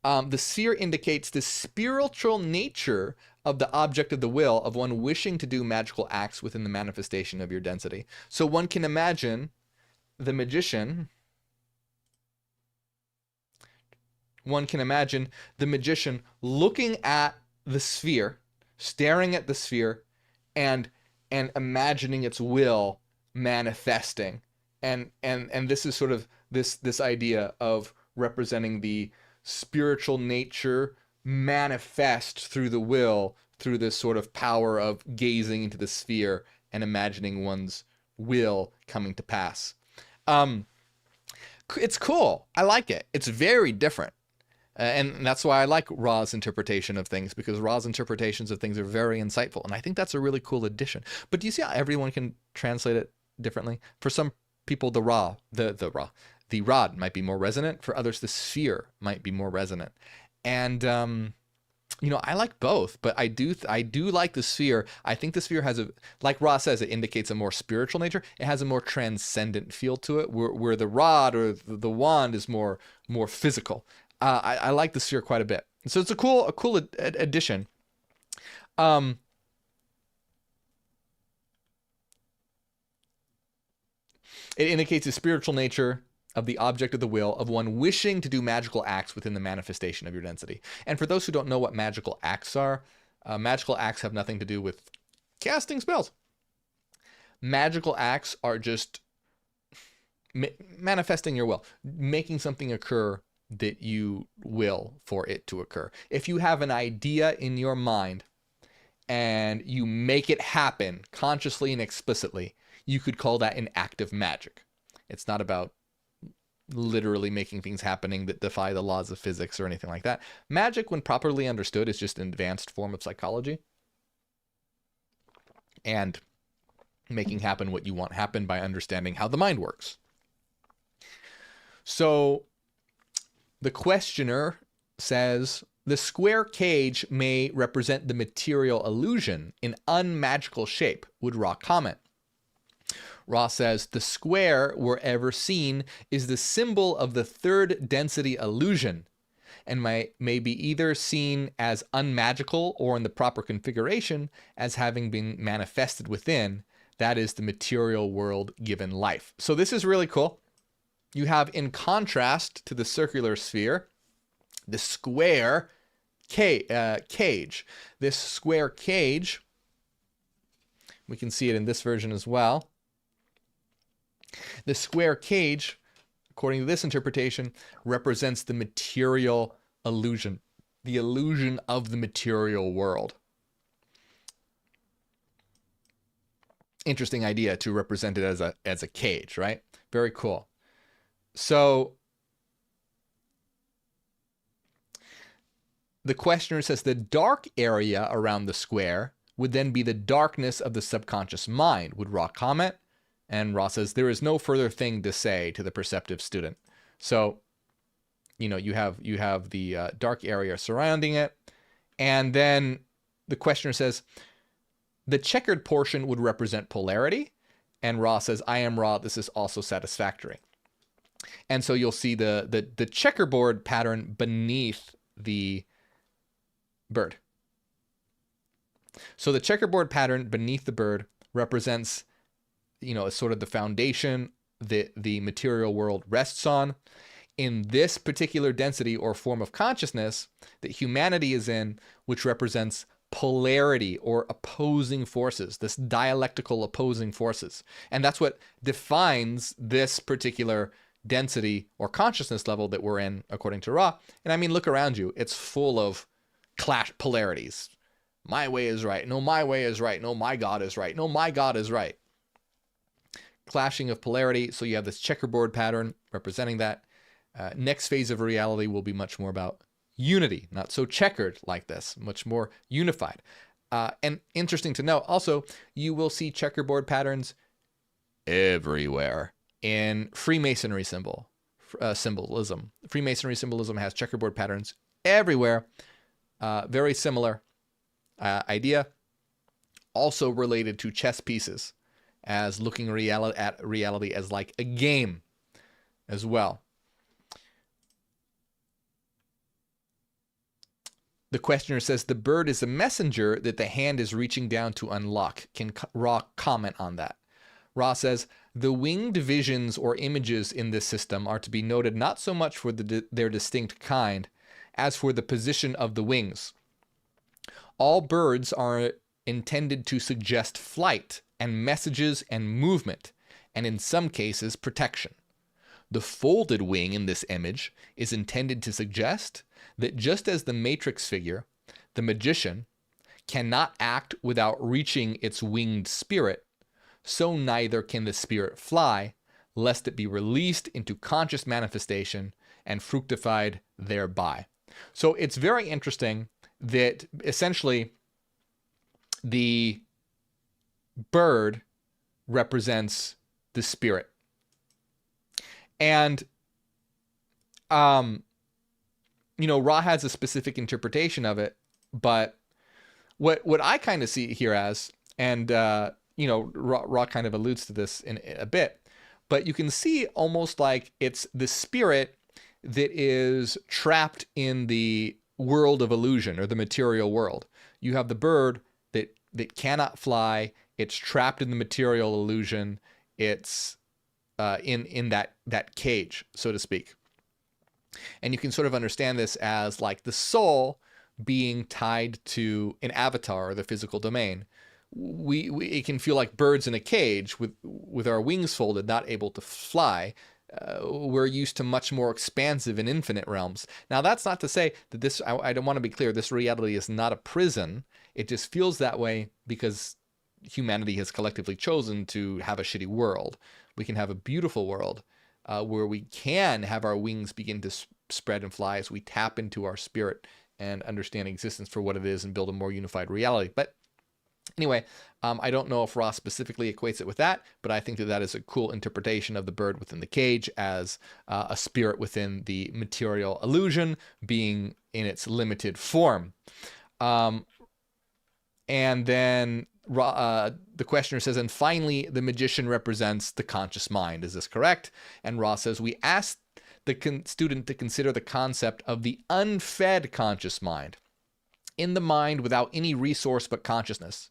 the sphere indicates the spiritual nature of the object of the will of one wishing to do magical acts within the manifestation of your density. So one can imagine the magician, looking at the sphere, staring at the sphere, and imagining its will manifesting. And this is sort of this idea of representing the spiritual nature manifest through the will, through this sort of power of gazing into the sphere and imagining one's will coming to pass. It's cool. I like it. It's very different. And that's why I like Ra's interpretation of things, because Ra's interpretations of things are very insightful. And I think that's a really cool addition. But do you see how everyone can translate it differently? For some people, the rod might be more resonant. For others, the sphere might be more resonant. And, I like both, but I do like the sphere. I think the sphere has like Ra says, it indicates a more spiritual nature. It has a more transcendent feel to it, where the rod or the wand is more physical. I like the sphere quite a bit. So it's a cool addition. It indicates the spiritual nature of the object of the will of one wishing to do magical acts within the manifestation of your density. And for those who don't know what magical acts are, magical acts have nothing to do with casting spells. Magical acts are just manifesting your will, making something occur that you will for it to occur. If you have an idea in your mind and you make it happen consciously and explicitly, you could call that an act of magic. It's not about literally making things happening that defy the laws of physics or anything like that. Magic, when properly understood, is just an advanced form of psychology and making happen what you want happen by understanding how the mind works. So the questioner says the square cage may represent the material illusion in unmagical shape, would Ra comment. Ra says, the square, wherever seen, is the symbol of the third density illusion, and may be either seen as unmagical or in the proper configuration as having been manifested within, that is, the material world given life. So this is really cool. You have, in contrast to the circular sphere, the square cage. This square cage, we can see it in this version as well. The square cage, according to this interpretation, represents the material illusion, the illusion of the material world. Interesting idea to represent it as a cage, right? Very cool. So the questioner says the dark area around the square would then be the darkness of the subconscious mind. Would Ra comment? And Ra says, there is no further thing to say to the perceptive student. So, you know, you have the dark area surrounding it. And then the questioner says, the checkered portion would represent polarity. And Ra says, I am Ra, this is also satisfactory. And so you'll see the checkerboard pattern beneath the bird. So the checkerboard pattern beneath the bird represents, you know, sort of the foundation that the material world rests on. In this particular density or form of consciousness that humanity is in, which represents polarity or opposing forces, this dialectical opposing forces. And that's what defines this particular density or consciousness level that we're in, according to Ra. And I mean, look around you. It's full of clash polarities. My way is right. No, my way is right. No, my God is right. No, my God is right. Clashing of polarity. So you have this checkerboard pattern representing that. Next phase of reality will be much more about unity, not so checkered like this, much more unified. And interesting to note, also, you will see checkerboard patterns everywhere in Freemasonry symbolism. Freemasonry symbolism has checkerboard patterns everywhere. Very similar idea. Also related to chess pieces, as looking at reality as like a game as well. The questioner says the bird is a messenger that the hand is reaching down to unlock. Can Ra comment on that? Ra says, the winged visions or images in this system are to be noted not so much for their distinct kind as for the position of the wings. All birds are intended to suggest flight and messages and movement, and in some cases protection. The folded wing in this image is intended to suggest that just as the matrix figure, the magician, cannot act without reaching its winged spirit, so neither can the spirit fly, lest it be released into conscious manifestation and fructified thereby. So it's very interesting that essentially the bird represents the spirit. And, you know, Ra has a specific interpretation of it, but what I kind of see it here as, and, you know, Ra kind of alludes to this in a bit, but you can see almost like it's the spirit that is trapped in the world of illusion or the material world. You have the bird that cannot fly. It's trapped in the material illusion. It's in that cage, so to speak. And you can sort of understand this as like the soul being tied to an avatar or the physical domain. It can feel like birds in a cage with our wings folded, not able to fly. We're used to much more expansive and infinite realms. Now, that's not to say that this, I don't want to be clear, this reality is not a prison. It just feels that way because humanity has collectively chosen to have a shitty world. We can have a beautiful world where we can have our wings begin to spread and fly as we tap into our spirit and understand existence for what it is and build a more unified reality. But anyway, I don't know if Ross specifically equates it with that, but I think that is a cool interpretation of the bird within the cage as a spirit within the material illusion being in its limited form. And then the questioner says, and finally, the magician represents the conscious mind. Is this correct? And Ra says, we asked the student to consider the concept of the unfed conscious mind, in the mind without any resource but consciousness.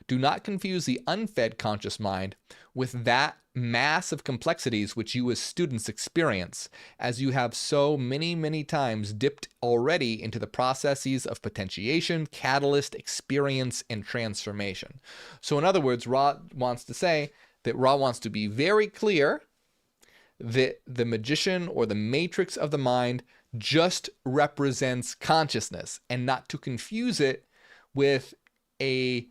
Do not confuse the unfed conscious mind with that mass of complexities which you as students experience, as you have so many times dipped already into the processes of potentiation, catalyst, experience, and transformation. So in other words, Ra wants to say that Ra wants to be very clear that the magician or the matrix of the mind just represents consciousness, and not to confuse it with the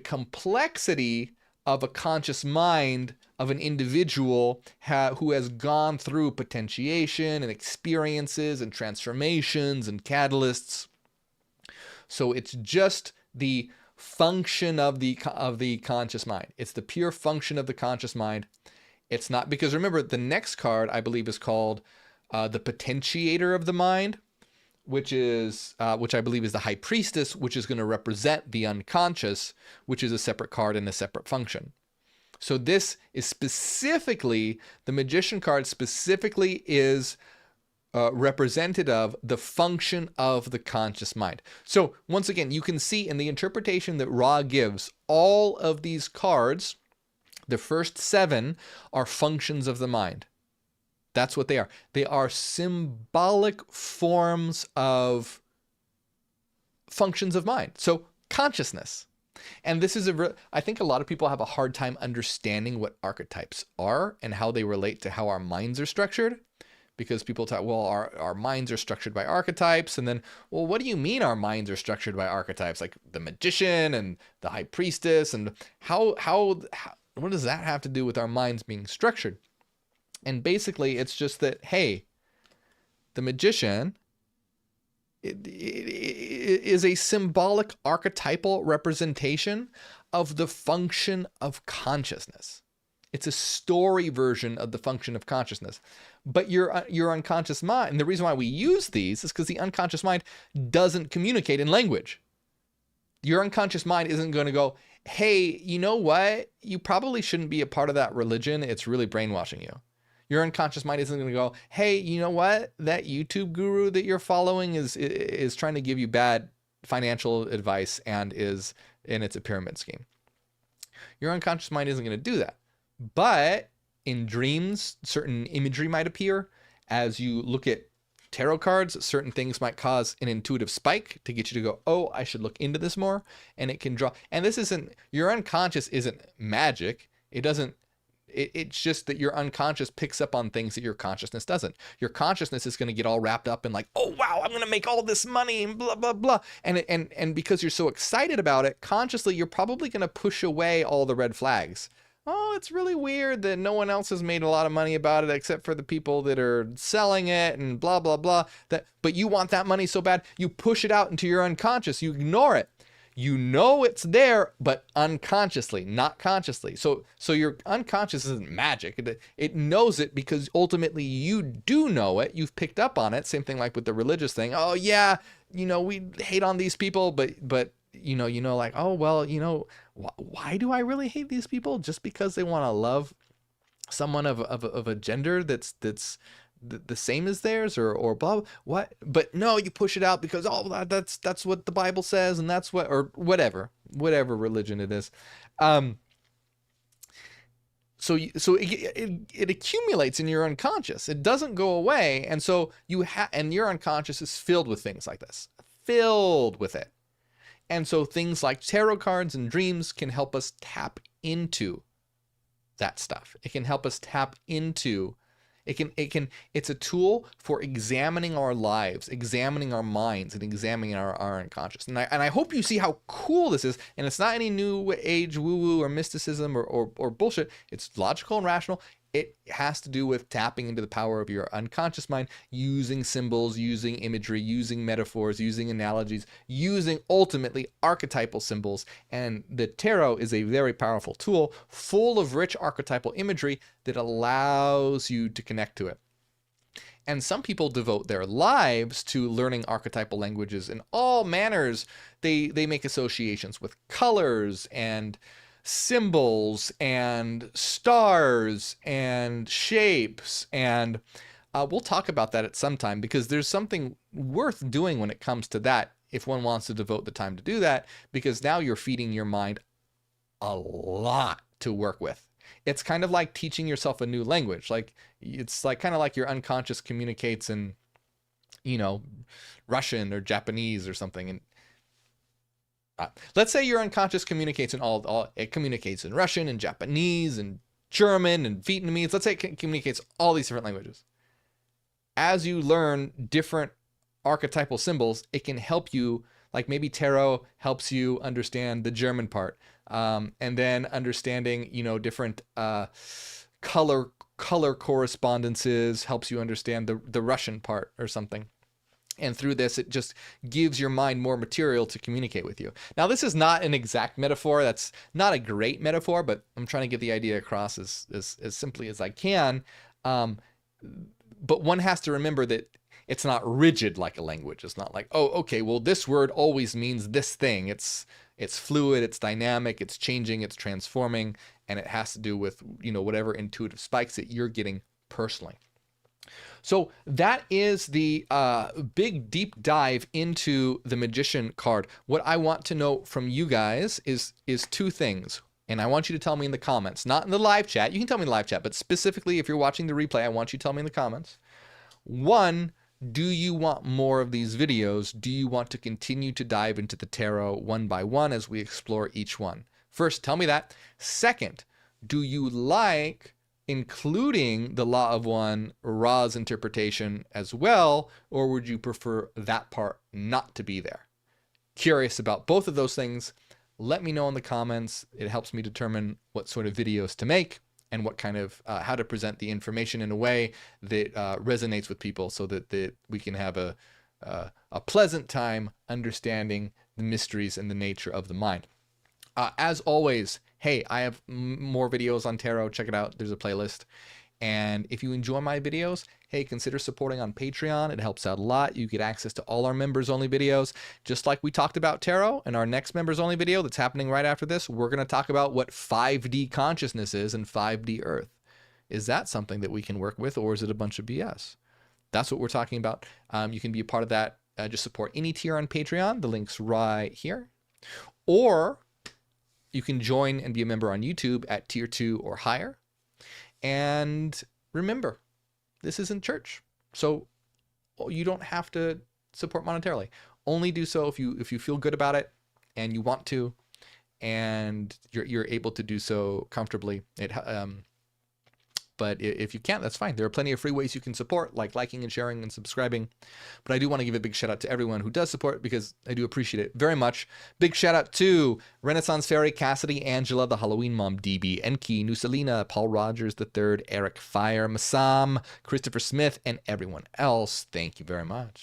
complexity of a conscious mind of an individual who has gone through potentiation and experiences and transformations and catalysts. So it's just the function of the conscious mind. It's the pure function of the conscious mind. It's not, because remember, the next card I believe is called the potentiator of the mind, which I believe is the high priestess, which is going to represent the unconscious, which is a separate card and a separate function. So this is specifically, the magician card specifically is representative of the function of the conscious mind. So once again, you can see in the interpretation that Ra gives, all of these cards, the first 7 are functions of the mind. That's what they are. They are symbolic forms of functions of mind. So consciousness. And this is I think a lot of people have a hard time understanding what archetypes are and how they relate to how our minds are structured. Because people talk, well, our minds are structured by archetypes. And then, well, what do you mean our minds are structured by archetypes? Like the magician and the high priestess, and how what does that have to do with our minds being structured? And basically, it's just that, hey, the magician it is a symbolic archetypal representation of the function of consciousness. It's a story version of the function of consciousness. But your unconscious mind, and the reason why we use these is because the unconscious mind doesn't communicate in language. Your unconscious mind isn't going to go, hey, you know what? You probably shouldn't be a part of that religion. It's really brainwashing you. Your unconscious mind isn't going to go, hey, you know what? That YouTube guru that you're following is trying to give you bad financial advice and it's a pyramid scheme. Your unconscious mind isn't going to do that. But in dreams, certain imagery might appear. As you look at tarot cards, certain things might cause an intuitive spike to get you to go, oh, I should look into this more. And it can draw. And this isn't, your unconscious isn't magic. It's just that your unconscious picks up on things that your consciousness doesn't. Your consciousness is going to get all wrapped up in like, oh, wow, I'm going to make all this money and blah, blah, blah. And because you're so excited about it, consciously, you're probably going to push away all the red flags. Oh, it's really weird that no one else has made a lot of money about it except for the people that are selling it and blah, blah, blah. But you want that money so bad, you push it out into your unconscious. You ignore it. You know it's there, but unconsciously, not consciously. So your unconscious isn't magic. It knows it because ultimately you do know it. You've picked up on it. Same thing like with the religious thing. Oh yeah, we hate on these people, but like, oh well, why do I really hate these people? Just because they want to love someone of a gender that's the same as theirs or blah, what? But no, you push it out because, oh, that's what the Bible says, and that's what, or whatever religion it is. So it accumulates in your unconscious. It doesn't go away. And so and your unconscious is filled with things like this, filled with it. And so things like tarot cards and dreams can help us tap into that stuff. It can help us tap into it's a tool for examining our lives, examining our minds, and examining our unconscious. And I hope you see how cool this is. And it's not any new age woo-woo or mysticism or bullshit. It's logical and rational. It has to do with tapping into the power of your unconscious mind, using symbols, using imagery, using metaphors, using analogies, using ultimately archetypal symbols. And the tarot is a very powerful tool full of rich archetypal imagery that allows you to connect to it. And some people devote their lives to learning archetypal languages in all manners. They make associations with colors and symbols and stars and shapes. And we'll talk about that at some time, because there's something worth doing when it comes to that, if one wants to devote the time to do that, because now you're feeding your mind a lot to work with. It's kind of like teaching yourself a new language. Like, it's like kind of like your unconscious communicates in, Russian or Japanese or something. And let's say your unconscious communicates in it communicates in Russian and Japanese and German and Vietnamese. Let's say it communicates all these different languages. As you learn different archetypal symbols, it can help you, like maybe tarot helps you understand the German part. And then understanding, different color correspondences helps you understand the Russian part or something. And through this, it just gives your mind more material to communicate with you. Now, this is not an exact metaphor. That's not a great metaphor, but I'm trying to get the idea across as simply as I can. But one has to remember that it's not rigid like a language. It's not like, oh, okay, well, this word always means this thing. It's fluid, it's dynamic, it's changing, it's transforming, and it has to do with, whatever intuitive spikes that you're getting personally. So that is the big deep dive into the Magician card. What I want to know from you guys is two things. And I want you to tell me in the comments, not in the live chat. You can tell me in the live chat, but specifically if you're watching the replay, I want you to tell me in the comments. One, do you want more of these videos? Do you want to continue to dive into the tarot one by one as we explore each one? First, tell me that. Second, do you like including the Law of One, Ra's interpretation as well, or would you prefer that part not to be there? Curious about both of those things. Let me know in the comments. It helps me determine what sort of videos to make and what kind of, how to present the information in a way that resonates with people, so that we can have a pleasant time understanding the mysteries and the nature of the mind. As always, hey, I have more videos on tarot. Check it out. There's a playlist. And if you enjoy my videos, hey, consider supporting on Patreon. It helps out a lot. You get access to all our members only videos. Just like we talked about tarot in our next members only video that's happening right after this, we're going to talk about what 5D consciousness is and 5D Earth. Is that something that we can work with, or is it a bunch of BS? That's what we're talking about. You can be a part of that. Just support any tier on Patreon. The link's right here. Or you can join and be a member on YouTube at tier 2 or higher. And remember, this isn't church, so you don't have to support monetarily. Only do so if you feel good about it and you want to, and you're able to do so comfortably. But if you can't, that's fine. There are plenty of free ways you can support, like liking and sharing and subscribing. But I do want to give a big shout out to everyone who does support, because I do appreciate it very much. Big shout out to Renaissance Fairy, Cassidy, Angela, the Halloween Mom, DB, Enki, Nusalina, Paul Rogers III, Eric Fire, Masam, Christopher Smith, and everyone else. Thank you very much.